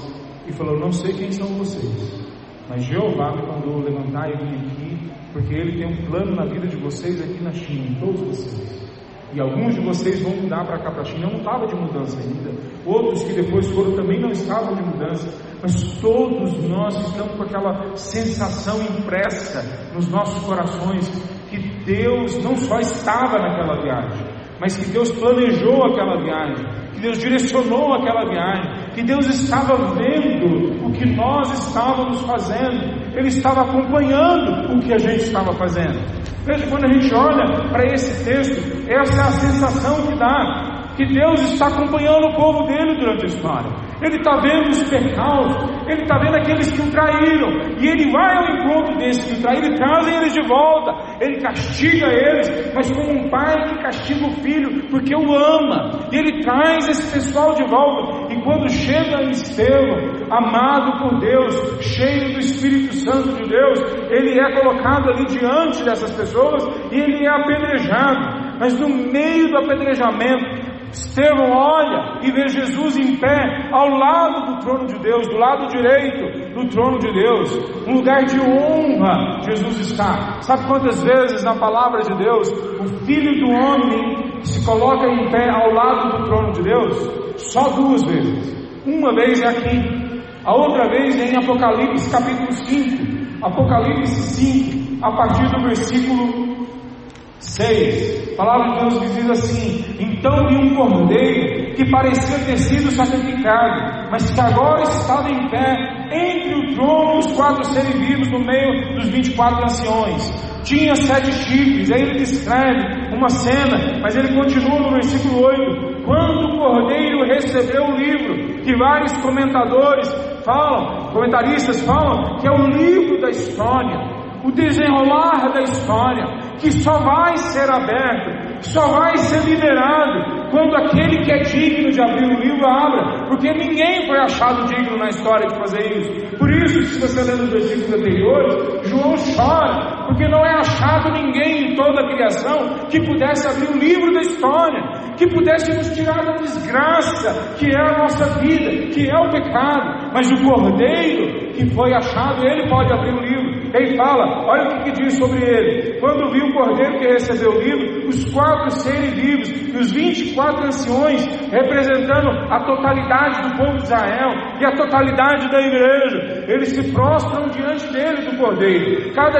e falou: não sei quem são vocês, mas Jeová me mandou levantar e vir aqui, porque Ele tem um plano na vida de vocês aqui na China, todos vocês. E alguns de vocês vão mudar para cá para a China. Eu não estava de mudança ainda. Outros que depois foram também não estavam de mudança. Mas todos nós estamos com aquela sensação impressa nos nossos corações que Deus não só estava naquela viagem, mas que Deus planejou aquela viagem, que Deus direcionou aquela viagem, que Deus estava vendo o que nós estávamos fazendo, Ele estava acompanhando o que a gente estava fazendo. Veja, quando a gente olha para esse texto, essa é a sensação que dá, que Deus está acompanhando o povo dele durante a história. Ele está vendo os percalços, Ele está vendo aqueles que o traíram, e Ele vai ao encontro desses que o traíram e trazem eles de volta. Ele castiga eles, mas como um pai que castiga o filho, porque o ama, e Ele traz esse pessoal de volta. E quando chega em Estevão, amado por Deus, cheio do Espírito Santo de Deus, ele é colocado ali diante dessas pessoas, e ele é apedrejado. Mas no meio do apedrejamento, Estevão olha e vê Jesus em pé ao lado do trono de Deus, do lado direito do trono de Deus, um lugar de honra. Jesus está. Sabe quantas vezes na palavra de Deus o Filho do Homem se coloca em pé ao lado do trono de Deus? Só 2 vezes. Uma vez é aqui, a outra vez é em Apocalipse capítulo 5, Apocalipse 5, a partir do versículo 6, a palavra de Deus diz assim: então vi um cordeiro que parecia ter sido sacrificado, mas que agora estava em pé entre o trono e os 4 seres vivos no meio dos 24 anciões. Tinha 7 chifres. Aí ele descreve uma cena, mas ele continua no versículo 8: quando o cordeiro recebeu o livro, que vários comentaristas falam que é o livro da história, o desenrolar da história, que só vai ser aberto, só vai ser liberado quando aquele que é digno de abrir o livro abra, porque ninguém foi achado digno na história de fazer isso. Por isso, se você ler nos versículos anteriores, João chora, porque não é achado ninguém em toda a criação que pudesse abrir o livro da história, que pudesse nos tirar da desgraça que é a nossa vida, que é o pecado. Mas o cordeiro que foi achado, ele pode abrir o livro. Ele fala, olha o que diz sobre ele: quando viu o cordeiro que recebeu o livro, os 4 seres vivos e os 24 anciões, representando a totalidade do povo de Israel e a totalidade da igreja, eles se prostram diante dele, do Cordeiro. Cada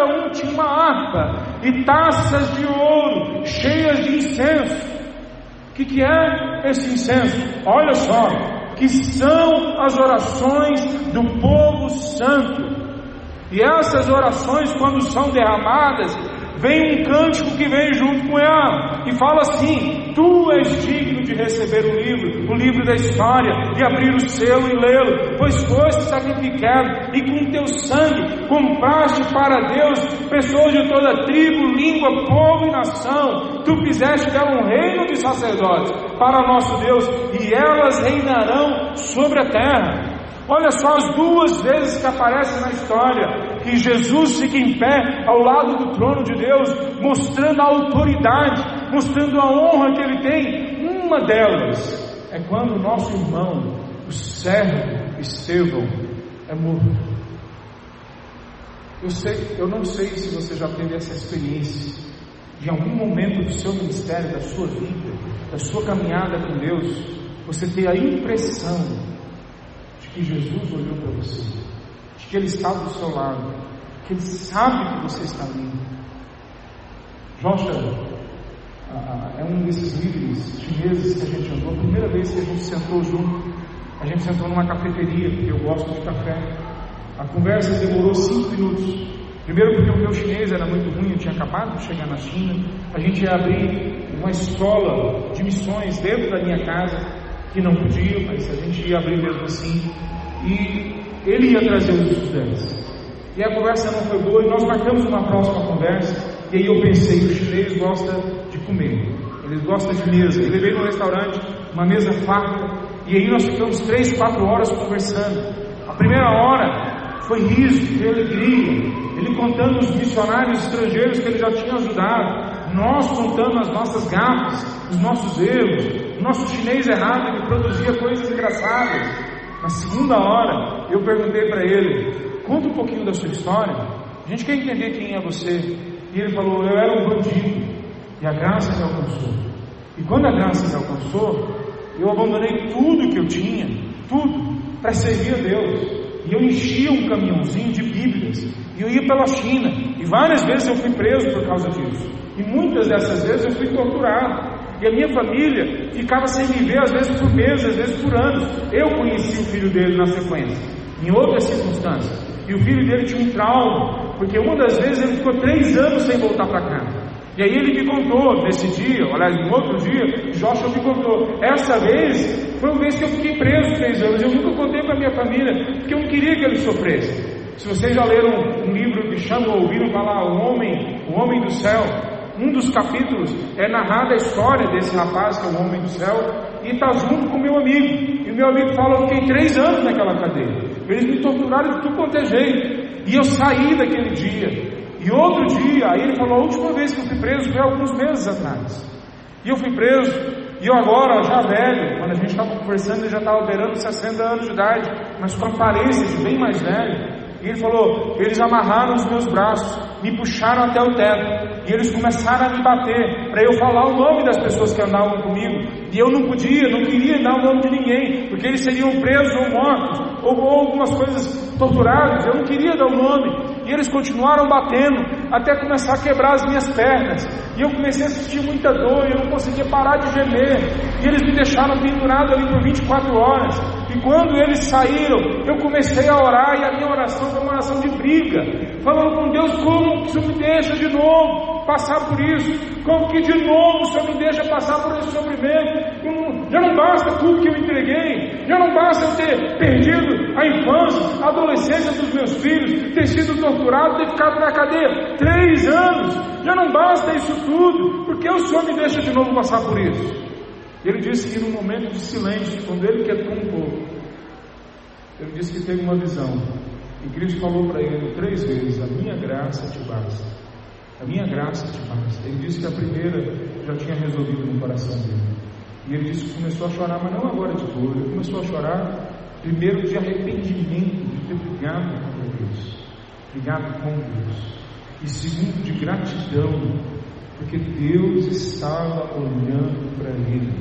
um tinha uma harpa e taças de ouro cheias de incenso. O que é esse incenso? Olha só, que são as orações do povo santo. E essas orações, quando são derramadas, vem um cântico que vem junto com ela e fala assim: tu és digno de receber o livro da história, e abrir o selo e lê-lo, pois foste sacrificado e com teu sangue compraste para Deus pessoas de toda tribo, língua, povo e nação. Tu fizeste dela um reino de sacerdotes para nosso Deus, e elas reinarão sobre a terra. Olha só as 2 vezes que aparece na história que Jesus fica em pé ao lado do trono de Deus, mostrando a autoridade, mostrando a honra que ele tem. Uma delas é quando o nosso irmão, o servo Estevão, é morto. Eu não sei se você já teve essa experiência, de algum momento do seu ministério, da sua vida, da sua caminhada com Deus, você ter a impressão que Jesus olhou para você, de que Ele está do seu lado, que Ele sabe que você está ali. Joshua é um desses líderes chineses que a gente andou. A primeira vez que a gente sentou junto, a gente sentou numa cafeteria, porque eu gosto de café. A conversa demorou 5 minutos. Primeiro porque o meu chinês era muito ruim, eu tinha acabado de chegar na China. A gente ia abrir uma escola de missões dentro da minha casa, que não podia, mas a gente ia abrir mesmo assim, e ele ia trazer os estudantes. E a conversa não foi boa, e nós marcamos uma próxima conversa. E aí eu pensei: o chinês gosta de comer, ele gosta de mesa. Ele veio no restaurante, uma mesa farta, e aí nós ficamos 3, 4 horas conversando. A primeira hora foi riso, foi alegria, ele contando os missionários estrangeiros que ele já tinha ajudado, nós contando as nossas gafas, os nossos erros. O nosso chinês errado, ele produzia coisas engraçadas. Na segunda hora, eu perguntei para ele: conta um pouquinho da sua história, a gente quer entender quem é você. E ele falou: eu era um bandido, e a graça me alcançou. E quando a graça me alcançou, eu abandonei tudo que eu tinha, tudo, para servir a Deus. E eu enchia um caminhãozinho de Bíblias, e eu ia pela China, e várias vezes eu fui preso por causa disso, e muitas dessas vezes eu fui torturado. E a minha família ficava sem me ver, às vezes por meses, às vezes por anos. Eu conheci o filho dele na sequência, em outras circunstâncias. E o filho dele tinha um trauma, porque uma das vezes ele ficou 3 anos sem voltar para casa. E aí ele me contou, nesse dia, aliás, no outro dia, Joshua me contou: essa vez foi uma vez que eu fiquei preso 3 anos. Eu nunca contei para a minha família, porque eu não queria que ele sofresse. Se vocês já leram um livro que chama, ou ouviram falar, O Homem do Céu, um dos capítulos é narrada a história desse rapaz que é o Homem do Céu, e está junto com o meu amigo. E o meu amigo fala: eu fiquei 3 anos naquela cadeia, eles me torturaram de tudo quanto é jeito, e eu saí daquele dia. E outro dia, aí ele falou: a última vez que eu fui preso foi alguns meses atrás, e eu fui preso, e eu agora, já velho, quando a gente estava conversando, ele já estava beirando 60 anos de idade, mas com aparência de bem mais velho. E ele falou: eles amarraram os meus braços, me puxaram até o teto, e eles começaram a me bater, para eu falar o nome das pessoas que andavam comigo, e eu não queria dar o nome de ninguém, porque eles seriam presos ou mortos, ou algumas coisas torturadas. Eu não queria dar o nome, e eles continuaram batendo, até começar a quebrar as minhas pernas, e eu comecei a sentir muita dor, e eu não conseguia parar de gemer, e eles me deixaram pendurado ali por 24 horas, e quando eles saíram, eu comecei a orar, e a minha oração foi uma oração de briga, falando com Deus: como que o Senhor me deixa de novo passar por isso? Como que de novo o Senhor me deixa passar por esse sofrimento? Já não basta tudo que eu entreguei, já não basta eu ter perdido a infância, a adolescência dos meus filhos, ter sido torturado, ter ficado na cadeia 3 anos, já não basta isso tudo, porque o Senhor me deixa de novo passar por isso? Ele disse que num momento de silêncio, quando ele quietou um pouco, ele disse que teve uma visão, e Cristo falou para ele 3 vezes: a minha graça te basta, a minha graça te basta. Ele disse que a primeira já tinha resolvido no coração dele, e ele disse que começou a chorar, mas não agora de dor, ele começou a chorar primeiro de arrependimento, de ter brigado com Deus, e segundo de gratidão Porque Deus estava olhando para ele,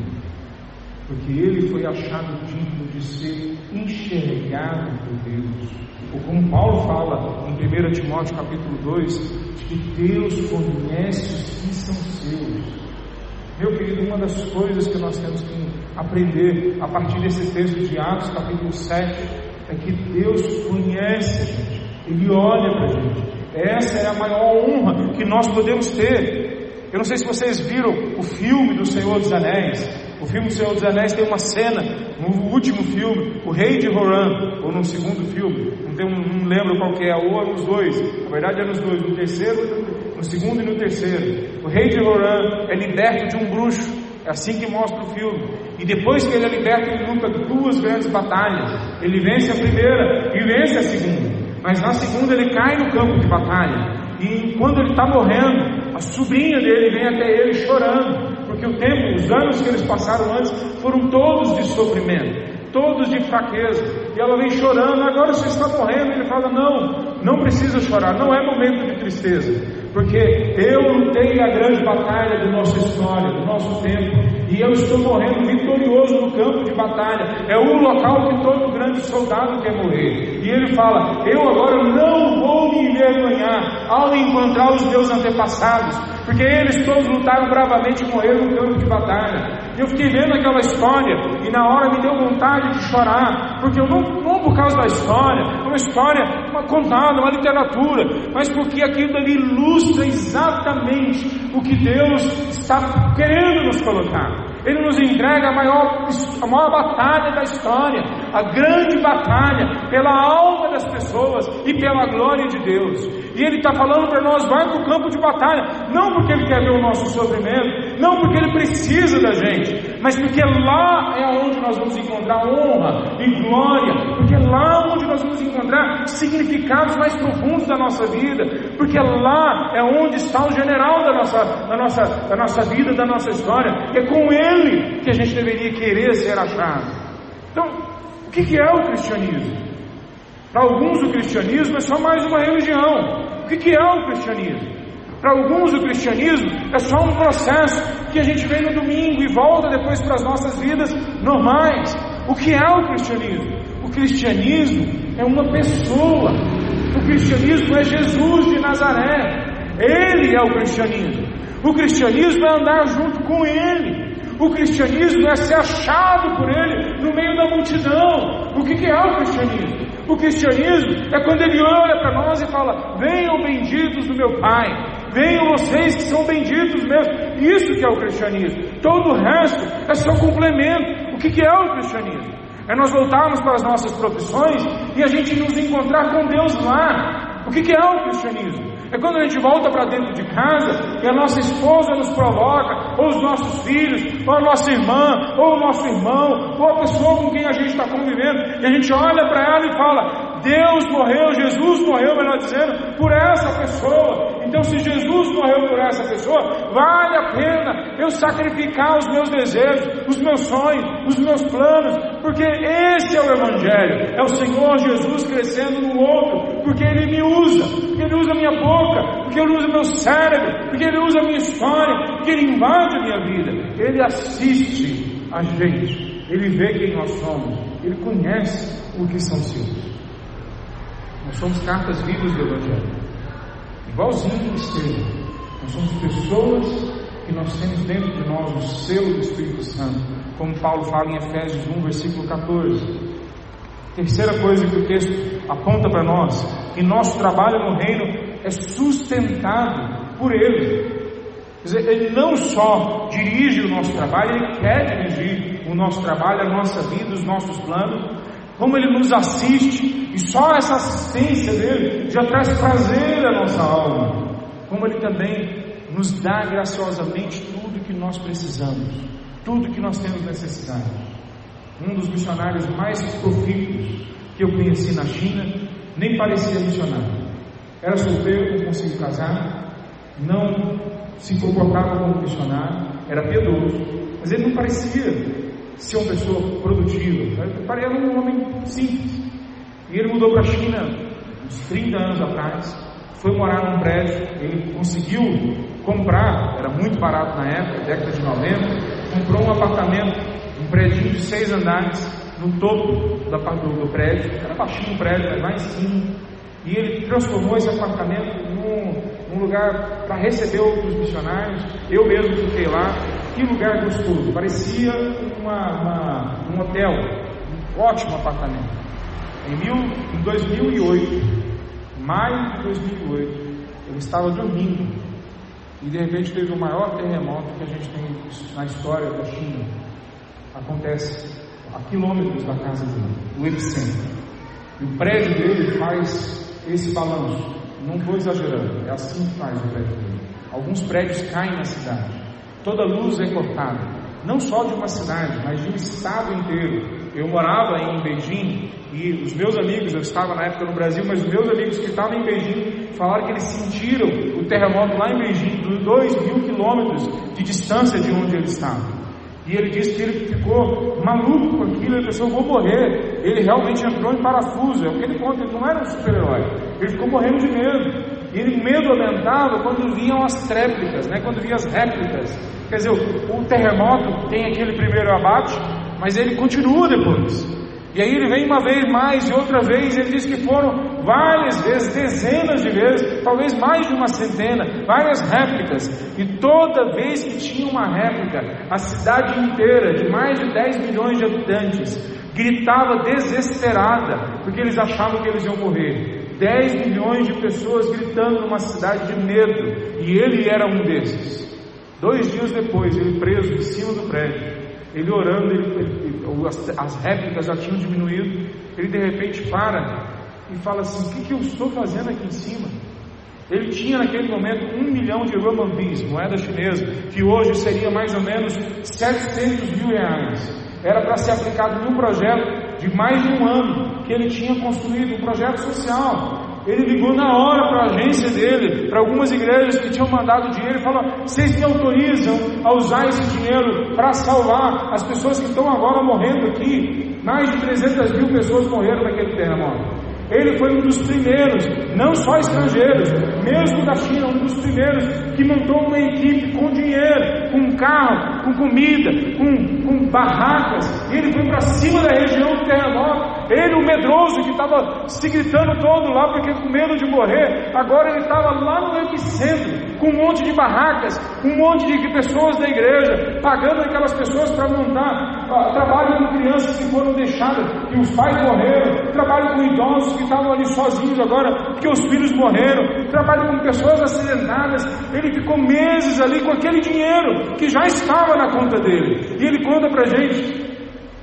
porque ele foi achado digno de ser enxergado por Deus. Ou como Paulo fala em 1 Timóteo capítulo 2, de que Deus conhece os que são seus. Meu querido, uma das coisas que nós temos que aprender a partir desse texto de Atos capítulo 7 é que Deus conhece a gente, Ele olha para a gente. Essa é a maior honra que nós podemos ter. Eu não sei se vocês viram o filme do Senhor dos Anéis. O filme do Senhor dos Anéis tem uma cena, no último filme, o rei de Rohan, ou no segundo filme, não lembro qual que é, ou nos dois, na verdade é nos dois, no terceiro, no segundo e no terceiro. O rei de Rohan é liberto de um bruxo, é assim que mostra o filme, e depois que ele é liberto, ele luta 2 grandes batalhas. Ele vence a primeira e vence a segunda, mas na segunda ele cai no campo de batalha, e quando ele está morrendo, a sobrinha dele vem até ele chorando, porque os anos que eles passaram antes foram todos de sofrimento, todos de fraqueza, e ela vem chorando. Agora você está morrendo. Ele fala: não precisa chorar, não é momento de tristeza, porque eu lutei a grande batalha da nossa história, do nosso tempo, e eu estou morrendo vitorioso no campo de batalha. É o local que todo grande soldado quer morrer. E ele fala: eu agora não vou me envergonhar ao encontrar os meus antepassados, porque eles todos lutaram bravamente e morreram no campo de batalha. Eu fiquei vendo aquela história e na hora me deu vontade de chorar, porque eu não por causa da história, uma história contada, uma literatura, mas porque aquilo ali ilustra exatamente o que Deus está querendo nos colocar. Ele nos entrega a maior batalha da história, a grande batalha pela alma das pessoas e pela glória de Deus. E Ele está falando para nós: vai para o campo de batalha, não porque Ele quer ver o nosso sofrimento, não porque Ele precisa da gente, mas porque lá é onde nós vamos encontrar honra e glória, porque lá onde nós vamos encontrar significados mais profundos da nossa vida, porque lá é onde está o general da nossa vida, da nossa história, que é com Ele que a gente deveria querer ser achado. Então, o que é o cristianismo? Para alguns o cristianismo é só mais uma religião. O que é o cristianismo? Para alguns o cristianismo é só um processo que a gente vem no domingo e volta depois para as nossas vidas normais. O que é o cristianismo? O cristianismo é uma pessoa. O cristianismo é Jesus de Nazaré. Ele é o cristianismo. O cristianismo é andar junto com Ele. O cristianismo é ser achado por Ele no meio da multidão. O que é o cristianismo? O cristianismo é quando Ele olha para nós e fala: venham benditos do meu Pai, venham vocês que são benditos mesmo. Isso que é o cristianismo. Todo o resto é só complemento. O que é o cristianismo? É nós voltarmos para as nossas profissões e a gente nos encontrar com Deus lá. O que é o cristianismo? É quando a gente volta para dentro de casa e a nossa esposa nos provoca, ou os nossos filhos, ou a nossa irmã, ou o nosso irmão, ou a pessoa com quem a gente está convivendo, e a gente olha para ela e fala: Deus morreu, Jesus morreu, melhor dizendo, por essa pessoa. Então, se Jesus morreu por essa pessoa, vale a pena eu sacrificar os meus desejos, os meus sonhos, os meus planos, porque esse é o Evangelho, é o Senhor Jesus crescendo no outro, porque Ele me usa, porque Ele usa a minha boca, porque Ele usa o meu cérebro, porque Ele usa a minha história, porque Ele invade a minha vida. Ele assiste a gente, Ele vê quem nós somos, Ele conhece o que são seus. Nós somos cartas vivas do Evangelho, igualzinho o Estevão. Nós somos pessoas que nós temos dentro de nós o selo do Espírito Santo, como Paulo fala em Efésios 1, versículo 14. Terceira coisa que o texto aponta para nós: que nosso trabalho no reino é sustentado por Ele. Quer dizer, Ele não só dirige o nosso trabalho, Ele quer dirigir o nosso trabalho, a nossa vida, os nossos planos, como Ele nos assiste, e só essa assistência dEle já traz prazer à nossa alma, como Ele também nos dá graciosamente tudo que nós precisamos, tudo que nós temos necessidade. Um dos missionários mais profícuos que eu conheci na China nem parecia missionário, era solteiro, não conseguia casar, não se comportava como missionário, era piedoso, mas ele não parecia ser uma pessoa produtiva, ele era um homem simples. E ele mudou para a China uns 30 anos atrás, foi morar num prédio, ele conseguiu comprar, era muito barato na época, década de 90, comprou um apartamento, um prédio de 6 andares, no topo do prédio, era baixinho o prédio, mas lá em cima, e ele transformou esse apartamento num lugar para receber outros missionários. Eu mesmo fiquei lá. Que lugar gostoso, parecia um hotel, um ótimo apartamento. Em 2008, maio de 2008, eu estava dormindo e de repente teve o maior terremoto que a gente tem na história da China. Acontece a quilômetros da casa dele, o epicentro, e o prédio dele faz esse balanço. Não estou exagerando, é assim que faz o prédio dele. Alguns prédios caem na cidade, toda luz é cortada, não só de uma cidade, mas de um estado inteiro. Eu morava em Beijing e os meus amigos, eu estava na época no Brasil, mas os meus amigos que estavam em Beijing falaram que eles sentiram o terremoto lá em Beijing, dos 2.000 quilômetros de distância de onde ele estava. E ele disse que ele ficou maluco com aquilo, ele pensou, eu vou morrer. Ele realmente entrou em parafuso, é o que ele conta, ele não era um super-herói, ele ficou morrendo de medo. E ele, medo aumentava quando vinham as tréplicas, quando vinham as réplicas. Quer dizer, o terremoto tem aquele primeiro abate, mas ele continua depois. E aí ele vem uma vez mais e outra vez. Ele diz que foram várias vezes, dezenas de vezes, talvez mais de uma centena, várias réplicas. E toda vez que tinha uma réplica, a cidade inteira, de mais de 10 milhões de habitantes, gritava desesperada, porque eles achavam que eles iam morrer. 10 milhões de pessoas gritando numa cidade de medo, e ele era um desses. 2 dias depois, ele preso em cima do prédio, ele orando, as réplicas já tinham diminuído. Ele de repente para e fala assim: o que eu estou fazendo aqui em cima? Ele tinha naquele momento 1 milhão de renminbis, moeda chinesa, que hoje seria mais ou menos 700 mil reais. Era para ser aplicado num projeto de mais de 1 ano que ele tinha construído, um projeto social. Ele ligou na hora para a agência dele, para algumas igrejas que tinham mandado dinheiro, e falou: vocês me autorizam a usar esse dinheiro para salvar as pessoas que estão agora morrendo aqui? Mais de 300 mil pessoas morreram naquele terremoto. Ele foi um dos primeiros, não só estrangeiros, mesmo da China, um dos primeiros que montou uma equipe com dinheiro, com carro, com comida, com barracas. E ele foi para cima da região do terremoto. Ele, o medroso, que estava se gritando todo lá porque com medo de morrer, agora ele estava lá no epicentro, com um monte de barracas, com um monte de pessoas da igreja, pagando aquelas pessoas para montar, trabalho com crianças que foram deixadas, que os pais morreram, trabalho com idosos que estavam ali sozinhos agora, porque os filhos morreram, trabalho com pessoas acidentadas. Ele ficou meses ali com aquele dinheiro que já estava na conta dele. E ele conta pra gente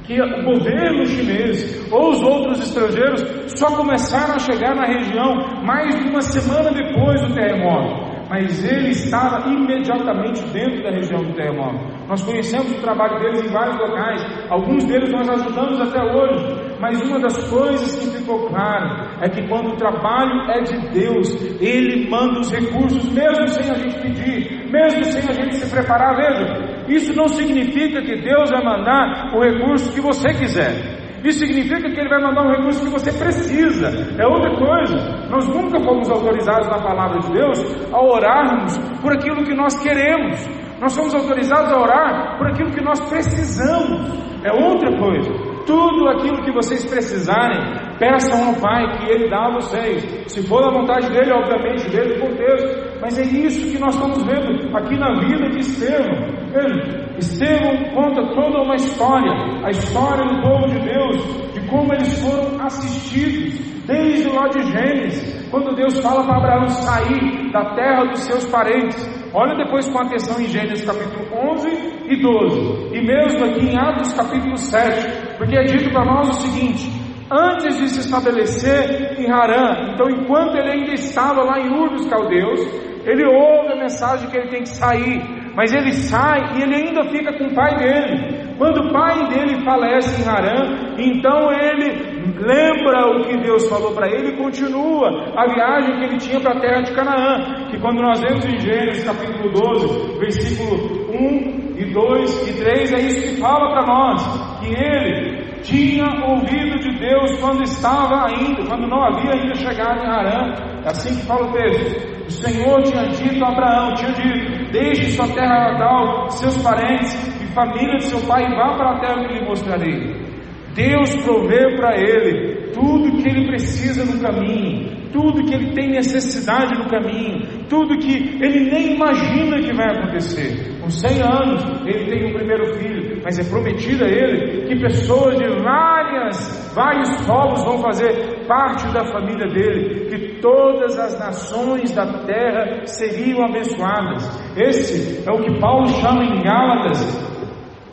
que o governo chinês ou os outros estrangeiros só começaram a chegar na região mais de 1 semana depois do terremoto, mas ele estava imediatamente dentro da região do terremoto. Nós conhecemos o trabalho deles em vários locais, alguns deles nós ajudamos até hoje, mas uma das coisas que ficou claro é que quando o trabalho é de Deus, Ele manda os recursos, mesmo sem a gente pedir, mesmo sem a gente se preparar. Veja, isso não significa que Deus vai mandar o recurso que você quiser. Isso significa que Ele vai mandar um recurso que você precisa. É outra coisa. Nós nunca fomos autorizados na palavra de Deus a orarmos por aquilo que nós queremos. Nós somos autorizados a orar por aquilo que nós precisamos. É outra coisa. Tudo aquilo que vocês precisarem, peçam ao Pai, que Ele dá a vocês. Se for da vontade dEle, obviamente, dele por Deus. Mas é isso que nós estamos vendo aqui na vida de Estevão. Veja, Estevão conta toda uma história, a história do povo de Deus, de como eles foram assistidos, desde lá de Gênesis, quando Deus fala para Abraão sair da terra dos seus parentes. Olha depois com atenção em Gênesis capítulo 11 e 12, e mesmo aqui em Atos capítulo 7, porque é dito para nós o seguinte: antes de se estabelecer em Harã, então enquanto ele ainda estava lá em Ur dos Caldeus, ele ouve a mensagem que ele tem que sair, mas ele sai e ele ainda fica com o pai dele. Quando o pai dele falece em Harã, então ele lembra o que Deus falou para ele e continua a viagem que ele tinha para a terra de Canaã, que quando nós vemos em Gênesis capítulo 12, versículo 1 e 2 e 3, é isso que fala para nós, que ele tinha ouvido de Deus quando estava ainda, quando não havia ainda chegado em Harã. É assim que fala o texto. O Senhor tinha dito a Abraão, deixe sua terra natal, seus parentes e família de seu pai e vá para a terra que lhe mostrarei. Deus provê para ele tudo que ele precisa no caminho, tudo que ele tem necessidade no caminho, tudo que ele nem imagina que vai acontecer. Com 100 anos ele tem o primeiro filho, mas é prometido a ele que pessoas de vários povos vão fazer parte da família dele, que todas as nações da terra seriam abençoadas. Esse é o que Paulo chama em Gálatas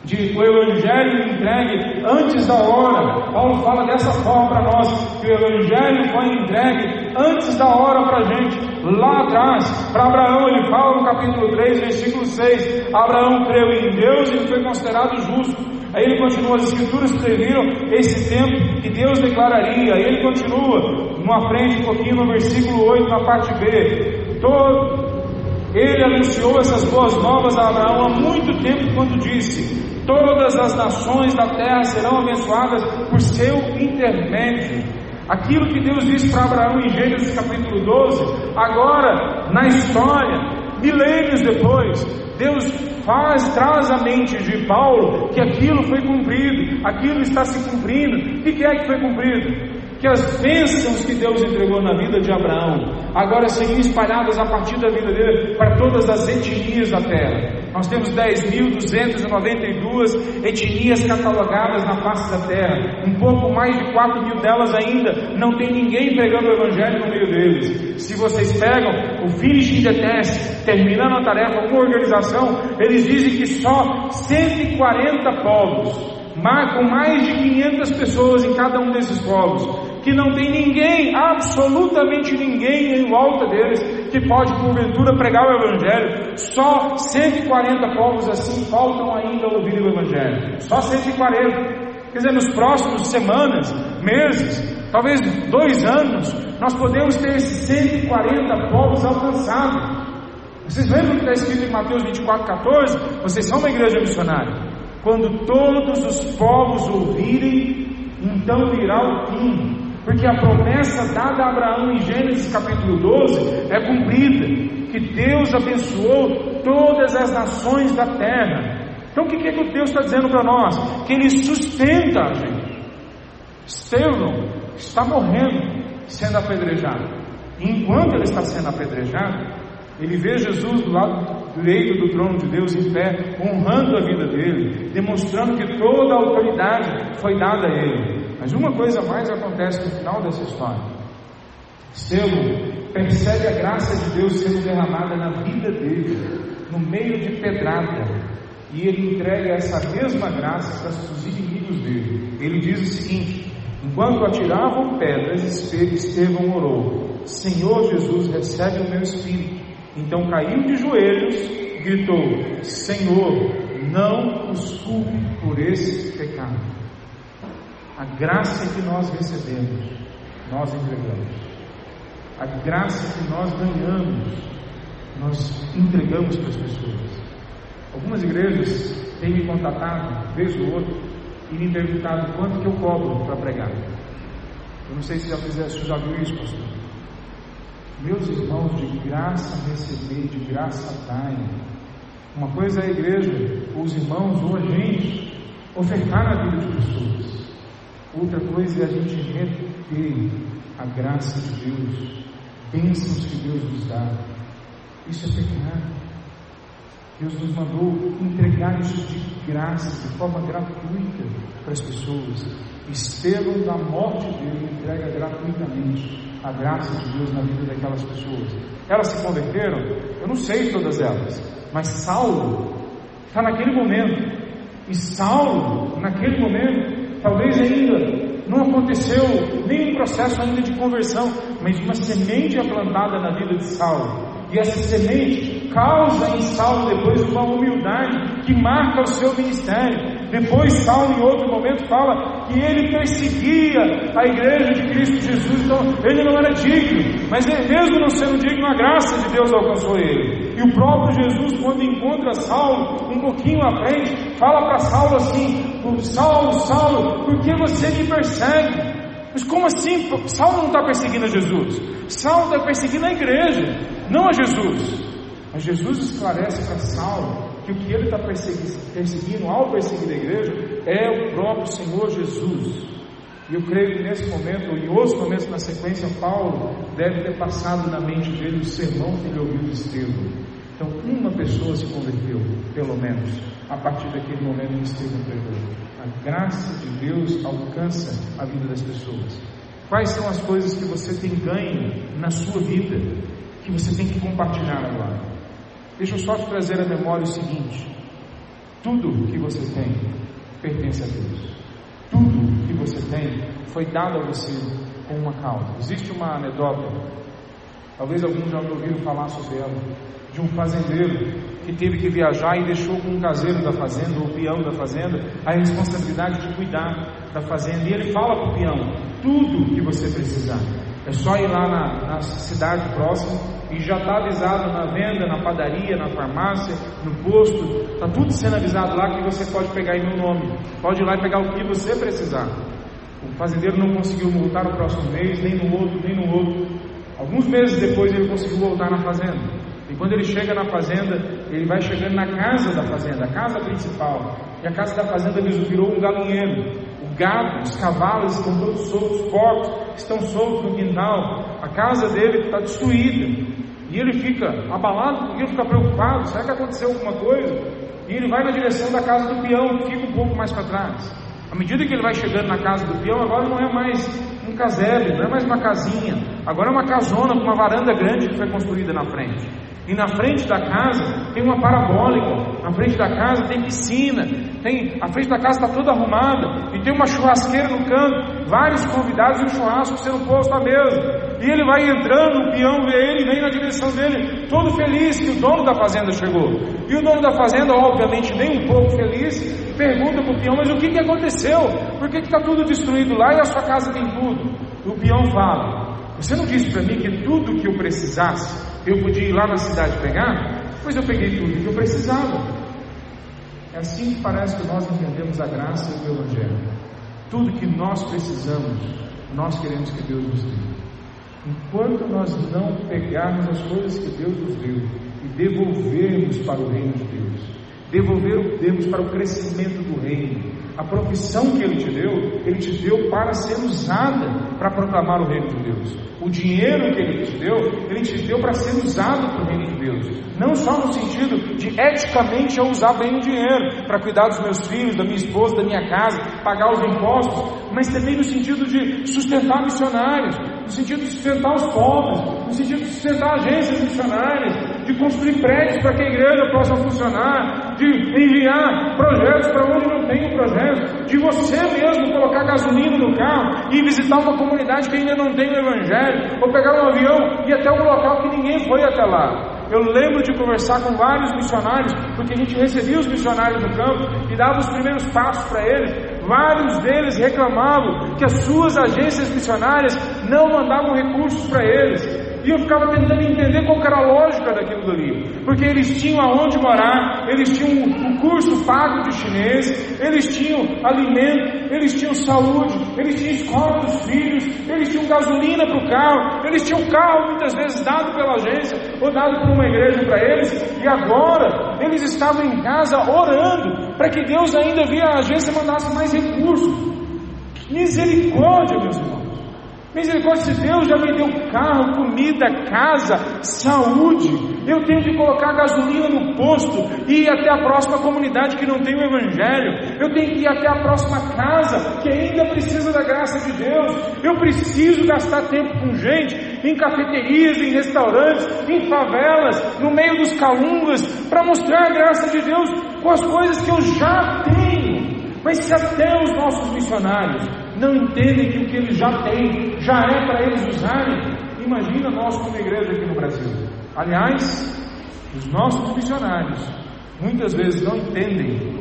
de o Evangelho entregue antes da hora. Paulo fala dessa forma para nós, que o Evangelho foi entregue antes da hora para a gente, lá atrás. Para Abraão ele fala no capítulo 3, versículo 6, Abraão creu em Deus e foi considerado justo. Aí ele continua, as escrituras previram esse tempo que Deus declararia. Aí ele continua, numa frente um pouquinho no versículo 8, na parte B, ele anunciou essas boas novas a Abraão há muito tempo, quando disse: todas as nações da terra serão abençoadas por seu intermédio. Aquilo que Deus disse para Abraão em Gênesis capítulo 12, agora na história, milênios depois, Deus traz à mente de Paulo que aquilo foi cumprido, aquilo está se cumprindo. O que é que foi cumprido? Que as bênçãos que Deus entregou na vida de Abraão agora seriam espalhadas a partir da vida dele para todas as etnias da terra. Nós temos 10.292 etnias catalogadas na face da terra. Um pouco mais de 4.000 delas ainda não tem ninguém pregando o Evangelho no meio deles. Se vocês pegam o Finishing the Test, terminando a tarefa, uma organização, eles dizem que só 140 povos, com mais de 500 pessoas em cada um desses povos, que não tem ninguém, absolutamente ninguém em volta deles, que pode porventura pregar o Evangelho. Só 140 povos assim faltam ainda ouvir o Evangelho. Só 140. Quer dizer, nos próximos semanas, meses, talvez 2 anos, nós podemos ter esses 140 povos alcançados. Vocês lembram que está escrito em Mateus 24:14? Vocês são uma igreja missionária. Quando todos os povos ouvirem, então virá o fim. Porque a promessa dada a Abraão em Gênesis capítulo 12 é cumprida, que Deus abençoou todas as nações da terra. Então o que é que Deus está dizendo para nós? Que Ele sustenta a gente. Estevão está morrendo, sendo apedrejado. E enquanto ele está sendo apedrejado, ele vê Jesus do lado direito do trono de Deus em pé, honrando a vida dele, demonstrando que toda a autoridade foi dada a ele. Mas uma coisa mais acontece no final dessa história. Estevão percebe a graça de Deus sendo derramada na vida dele, no meio de pedrada, e ele entrega essa mesma graça para os inimigos dele. Ele diz o seguinte: enquanto atiravam pedras, Estevão orou: Senhor Jesus, recebe o meu espírito. Então caiu de joelhos e gritou: Senhor, não os culpe por esse pecado. A graça que nós recebemos, nós entregamos. A graça que nós ganhamos, nós entregamos para as pessoas. Algumas igrejas têm me contatado, vez ou outra, e me perguntado quanto que eu cobro para pregar. Eu não sei se já viu isso, pastor. Meus irmãos, de graça receber, de graça dai. Uma coisa é a igreja, os irmãos ou a gente ofertar na vida de pessoas. Outra coisa é a gente reter a graça de Deus, bênçãos que Deus nos dá. Isso é pecado. Deus nos mandou entregar isso de graça, de forma gratuita para as pessoas. Estevão, da morte dele, entrega gratuitamente a graça de Deus na vida daquelas pessoas. Elas se converteram? Eu não sei todas elas, mas Saulo está naquele momento, e Saulo, naquele momento, talvez ainda não aconteceu nenhum processo ainda de conversão, mas uma semente é plantada na vida de Saulo, e essa semente causa em Saulo depois uma humildade que marca o seu ministério. Depois Saulo, em outro momento, fala que ele perseguia a igreja de Cristo Jesus, então ele não era digno, mas ele, mesmo não sendo digno, a graça de Deus alcançou ele. E o próprio Jesus, quando encontra Saulo um pouquinho à frente, fala para Saulo assim: Saulo, Saulo, por que você me persegue? Mas como assim? Saulo não está perseguindo a Jesus. Saulo está perseguindo a igreja, não a Jesus. Mas Jesus esclarece para Saulo que o que ele está perseguindo ao perseguir a igreja é o próprio Senhor Jesus. E eu creio que nesse momento, ou em outros momentos na sequência, Paulo deve ter passado na mente dele o sermão que ele ouviu de Estevão. Então uma pessoa se converteu, pelo menos, a partir daquele momento que Estevão pregou. A graça de Deus alcança a vida das pessoas. Quais são as coisas que você tem ganho na sua vida, que você tem que compartilhar agora? Deixa eu só te trazer à memória o seguinte: tudo que você tem pertence a Deus. Tudo que você tem foi dado a você com uma causa. Existe uma anedota, talvez alguns já ouviram falar sobre ela, de um fazendeiro que teve que viajar e deixou com um caseiro da fazenda, ou peão da fazenda, a responsabilidade de cuidar da fazenda. E ele fala para o peão: tudo que você precisar, é só ir lá na cidade próxima e já está avisado na venda, na padaria, na farmácia, no posto, está tudo sendo avisado lá que você pode pegar em meu nome, pode ir lá e pegar o que você precisar. O fazendeiro não conseguiu voltar no próximo mês, nem no outro, nem no outro. Alguns meses depois ele conseguiu voltar na fazenda. E quando ele chega na fazenda, ele vai chegando na casa da fazenda, a casa principal. E a casa da fazenda virou um galinheiro. O gado, os cavalos estão todos soltos, os porcos estão soltos no quintal. A casa dele está destruída. E ele fica abalado, porque ele fica preocupado: será que aconteceu alguma coisa? E ele vai na direção da casa do peão, que fica um pouco mais para trás. À medida que ele vai chegando na casa do peão, agora não é mais um casebre, não é mais uma casinha, agora é uma casona com uma varanda grande que foi construída na frente. E na frente da casa tem uma parabólica, na frente da casa tem piscina, a frente da casa está toda arrumada, e tem uma churrasqueira no canto, vários convidados e um churrasco sendo posto à mesa. E ele vai entrando, o peão vê ele, vem na direção dele, todo feliz que o dono da fazenda chegou. E o dono da fazenda, obviamente nem um pouco feliz, pergunta para o peão: mas o que aconteceu? Por que está tudo destruído lá e a sua casa tem tudo? E o peão fala: você não disse para mim que tudo que eu precisasse eu podia ir lá na cidade pegar? Pois eu peguei tudo que eu precisava. É assim que parece que nós entendemos a graça e o Evangelho. Tudo que nós precisamos, nós queremos que Deus nos dê. Enquanto nós não pegarmos as coisas que Deus nos deu e devolvermos para o reino de Deus, devolvermos para o crescimento do reino, a profissão que Ele te deu para ser usada para proclamar o reino de Deus. O dinheiro que Ele te deu para ser usado para o reino de Deus. Não só no sentido de eticamente eu usar bem o dinheiro para cuidar dos meus filhos, da minha esposa, da minha casa, pagar os impostos, mas também no sentido de sustentar missionários, no sentido de sustentar os pobres, no sentido de sustentar agências missionárias, de construir prédios para que a igreja possa funcionar, de enviar projetos para onde não tem o projeto, de você mesmo colocar gasolina no carro e visitar uma comunidade que ainda não tem o Evangelho, ou pegar um avião e ir até um local que ninguém foi até lá. Eu lembro de conversar com vários missionários, porque a gente recebia os missionários no campo e dava os primeiros passos para eles. Vários deles reclamavam que as suas agências missionárias não mandavam recursos para eles. E eu ficava tentando entender qual era a lógica daquilo dali, porque eles tinham aonde morar, eles tinham o curso pago de chinês, eles tinham alimento, eles tinham saúde, eles tinham escola dos filhos, eles tinham gasolina para o carro, eles tinham carro muitas vezes dado pela agência ou dado por uma igreja para eles, e agora eles estavam em casa orando para que Deus ainda via a agência mandasse mais recursos. Misericórdia, meus irmãos. Misericórdia, se Deus já me deu carro, comida, casa, saúde, eu tenho que colocar gasolina no posto e ir até a próxima comunidade que não tem o Evangelho, eu tenho que ir até a próxima casa que ainda precisa da graça de Deus, eu preciso gastar tempo com gente, em cafeterias, em restaurantes, em favelas, no meio dos calungas, para mostrar a graça de Deus com as coisas que eu já tenho. Mas se até os nossos missionários não entendem que o que eles já têm já é para eles usarem, imagina nós como igreja aqui no Brasil. Aliás, os nossos missionários muitas vezes não entendem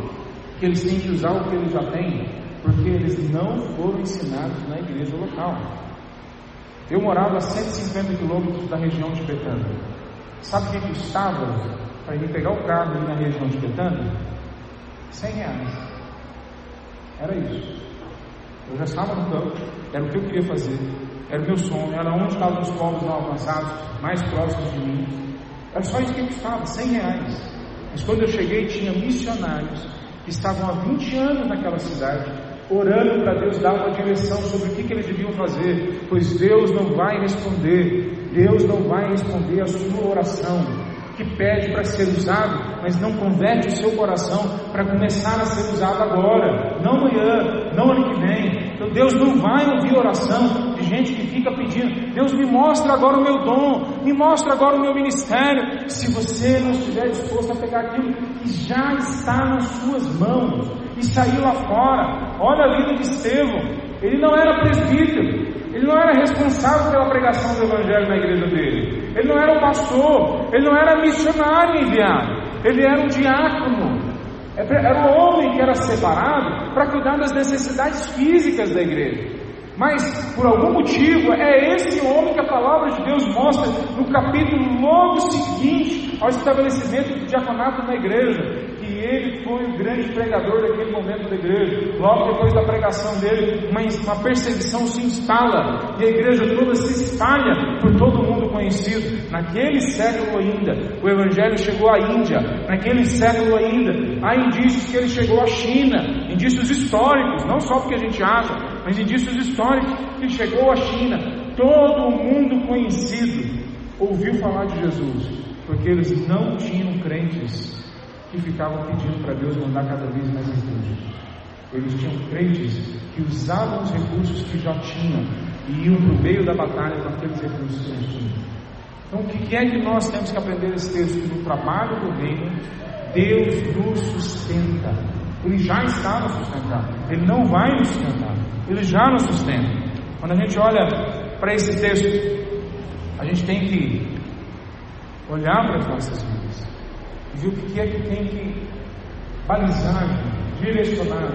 que eles têm que usar o que eles já têm, porque eles não foram ensinados na igreja local. Eu morava a 150 quilômetros da região de Betânia. Sabe o que custava para ir pegar o carro ali na região de Betânia? R$100. Era isso. Eu já estava no campo, era o que eu queria fazer, era o meu sonho, era onde estavam os povos não alcançados, mais próximos de mim. Era só isso que eu estava, R$100. Mas quando eu cheguei, tinha missionários que estavam há 20 anos naquela cidade, orando para Deus dar uma direção sobre o que eles deviam fazer, pois Deus não vai responder a sua oração, que pede para ser usado, mas não converte o seu coração para começar a ser usado agora, não amanhã, não ano que vem. Então Deus não vai ouvir oração de gente que fica pedindo: Deus, me mostra agora o meu dom, me mostra agora o meu ministério. Se você não estiver disposto a pegar aquilo que já está nas suas mãos e sair lá fora. Olha a vida de Estevão, ele não era presbítero, ele não era responsável pela pregação do evangelho na igreja dele, ele não era um pastor, ele não era missionário enviado, ele era um diácono, era um homem que era separado para cuidar das necessidades físicas da igreja. Mas por algum motivo é esse homem que a palavra de Deus mostra no capítulo logo seguinte ao estabelecimento do diaconato na igreja, que ele foi o grande pregador daquele momento da igreja. Logo depois da pregação dele, uma perseguição se instala e a igreja toda se espalha por todo o mundo conhecido. Naquele século ainda o evangelho chegou à Índia, naquele século ainda há indícios que ele chegou à China, indícios históricos, não só porque a gente acha, mas indícios históricos que chegou à China. Todo o mundo conhecido ouviu falar de Jesus, porque eles não tinham crentes que ficavam pedindo para Deus mandar cada vez mais recursos. Eles tinham crentes que usavam os recursos que já tinham e iam para o meio da batalha com aqueles recursos que eles tinham. Então o que é que nós temos que aprender nesse texto? Que no trabalho do reino, Deus nos sustenta. Ele já está nos sustentando, Ele não vai nos sustentar, Ele já nos sustenta. Quando a gente olha para esse texto, a gente tem que olhar para as nossas vidas e ver o que é que tem que balizar, direcionar.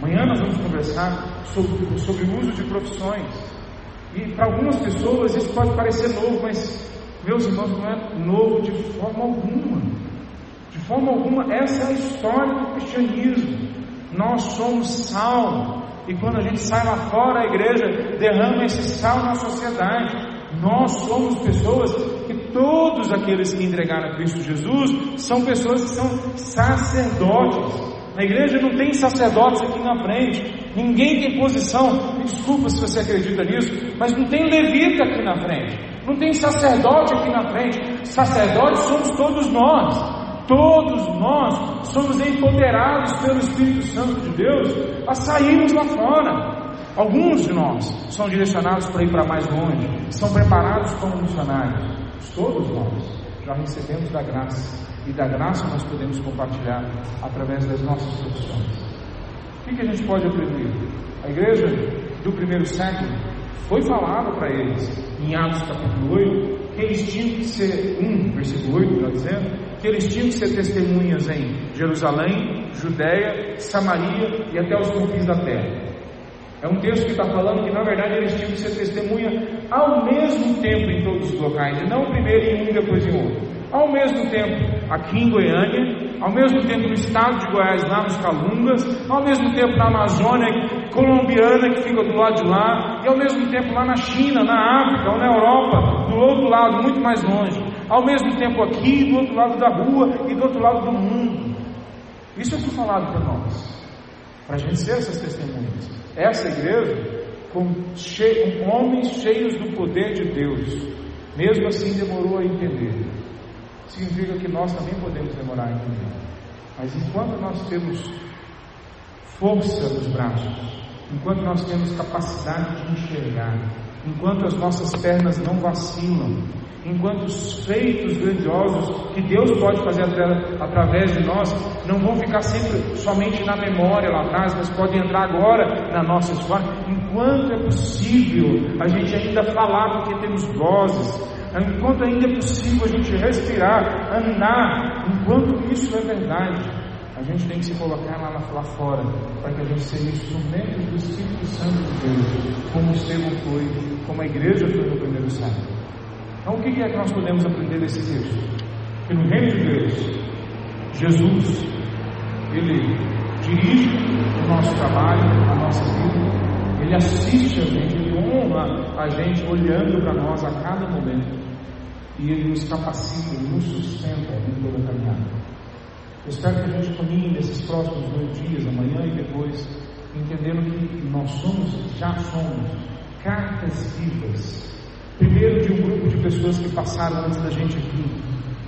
Amanhã nós vamos conversar sobre o uso de profissões, e para algumas pessoas isso pode parecer novo, mas meus irmãos, não é novo de forma alguma. De forma alguma. Essa é a história do cristianismo. Nós somos sal, e quando a gente sai lá fora, a igreja derrama esse sal na sociedade. Nós somos pessoas que todos aqueles que entregaram a Cristo Jesus são pessoas que são sacerdotes. Na igreja não tem sacerdotes aqui na frente, ninguém tem posição, desculpa se você acredita nisso, mas não tem levita aqui na frente, não tem sacerdote aqui na frente. Sacerdotes somos todos nós. Todos nós somos empoderados pelo Espírito Santo de Deus a sairmos lá fora. Alguns de nós são direcionados para ir para mais longe, são preparados como missionários. Todos nós já recebemos da graça, e da graça nós podemos compartilhar através das nossas profissões. O que a gente pode aprender? A igreja do primeiro século foi falado para eles em Atos capítulo 8 que eles tinham que ser, versículo 8 está dizendo, que eles tinham que ser testemunhas em Jerusalém, Judéia, Samaria e até os confins da terra. É um texto que está falando que na verdade eles tinham que ser testemunha ao mesmo tempo em todos os locais, e não primeiro em um e depois em outro. Ao mesmo tempo aqui em Goiânia, ao mesmo tempo no estado de Goiás, lá nos Calungas, ao mesmo tempo na Amazônia colombiana, que fica do lado de lá, e ao mesmo tempo lá na China, na África ou na Europa, do outro lado, muito mais longe, ao mesmo tempo aqui, do outro lado da rua e do outro lado do mundo. Isso é o que foi falado para nós, para a gente ser essas testemunhas. Essa igreja com homens cheios do poder de Deus, mesmo assim demorou a entender. Significa que nós também podemos demorar a entender, mas enquanto nós temos força nos braços, enquanto nós temos capacidade de enxergar, enquanto as nossas pernas não vacilam, enquanto os feitos grandiosos que Deus pode fazer através de nós não vão ficar sempre somente na memória lá atrás, mas podem entrar agora na nossa história, enquanto é possível a gente ainda falar porque temos vozes, enquanto ainda é possível a gente respirar, andar, enquanto isso é verdade, a gente tem que se colocar lá fora, para que a gente seja instrumento do Espírito Santo de Deus, como Estevão foi, como a igreja foi no primeiro século. Então o que é que nós podemos aprender desse texto? Que no reino de Deus, Jesus, Ele dirige o nosso trabalho, a nossa vida, Ele assiste a gente, Ele honra a gente olhando para nós a cada momento. E Ele nos capacita, Ele nos sustenta em toda a caminhada. Eu espero que a gente caminhe nesses próximos 2 dias, amanhã e depois, entendendo que nós já somos cartas vivas. Primeiro, de um grupo de pessoas que passaram antes da gente aqui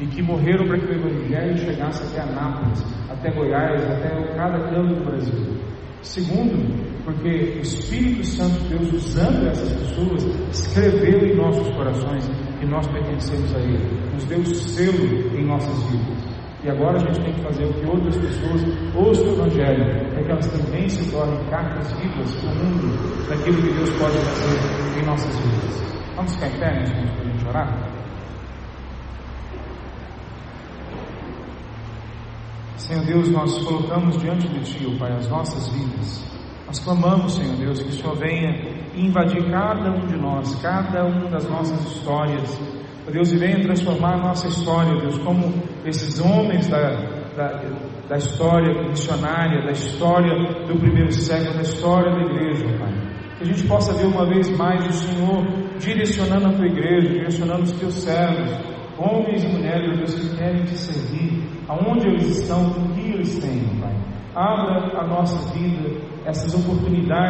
e que morreram para que o Evangelho chegasse até Anápolis, até Goiás, até cada canto do Brasil. Segundo, porque o Espírito Santo de Deus, usando essas pessoas, escreveu em nossos corações que nós pertencemos a Ele, nos deu selo em nossas vidas. E agora a gente tem que fazer o que outras pessoas ouçam o Evangelho, para que elas também se tornem cartas vivas para o mundo, daquilo que Deus pode fazer em nossas vidas. Vamos ficar em pé, nós vamos para a gente orar? Senhor Deus, nós colocamos diante de Ti, ó Pai, as nossas vidas. Nós clamamos, Senhor Deus, que o Senhor venha invadir cada um de nós, cada uma das nossas histórias. Ó Deus, e venha transformar a nossa história, Deus, como esses homens da história missionária, da história do primeiro século, da história da igreja, ó Pai. Que a gente possa ver uma vez mais o Senhor direcionando a Tua igreja, direcionando os Teus servos, homens e mulheres, ó Deus, que querem Te servir, aonde eles estão, com o que eles têm, ó Pai. Abra a nossa vida, essas oportunidades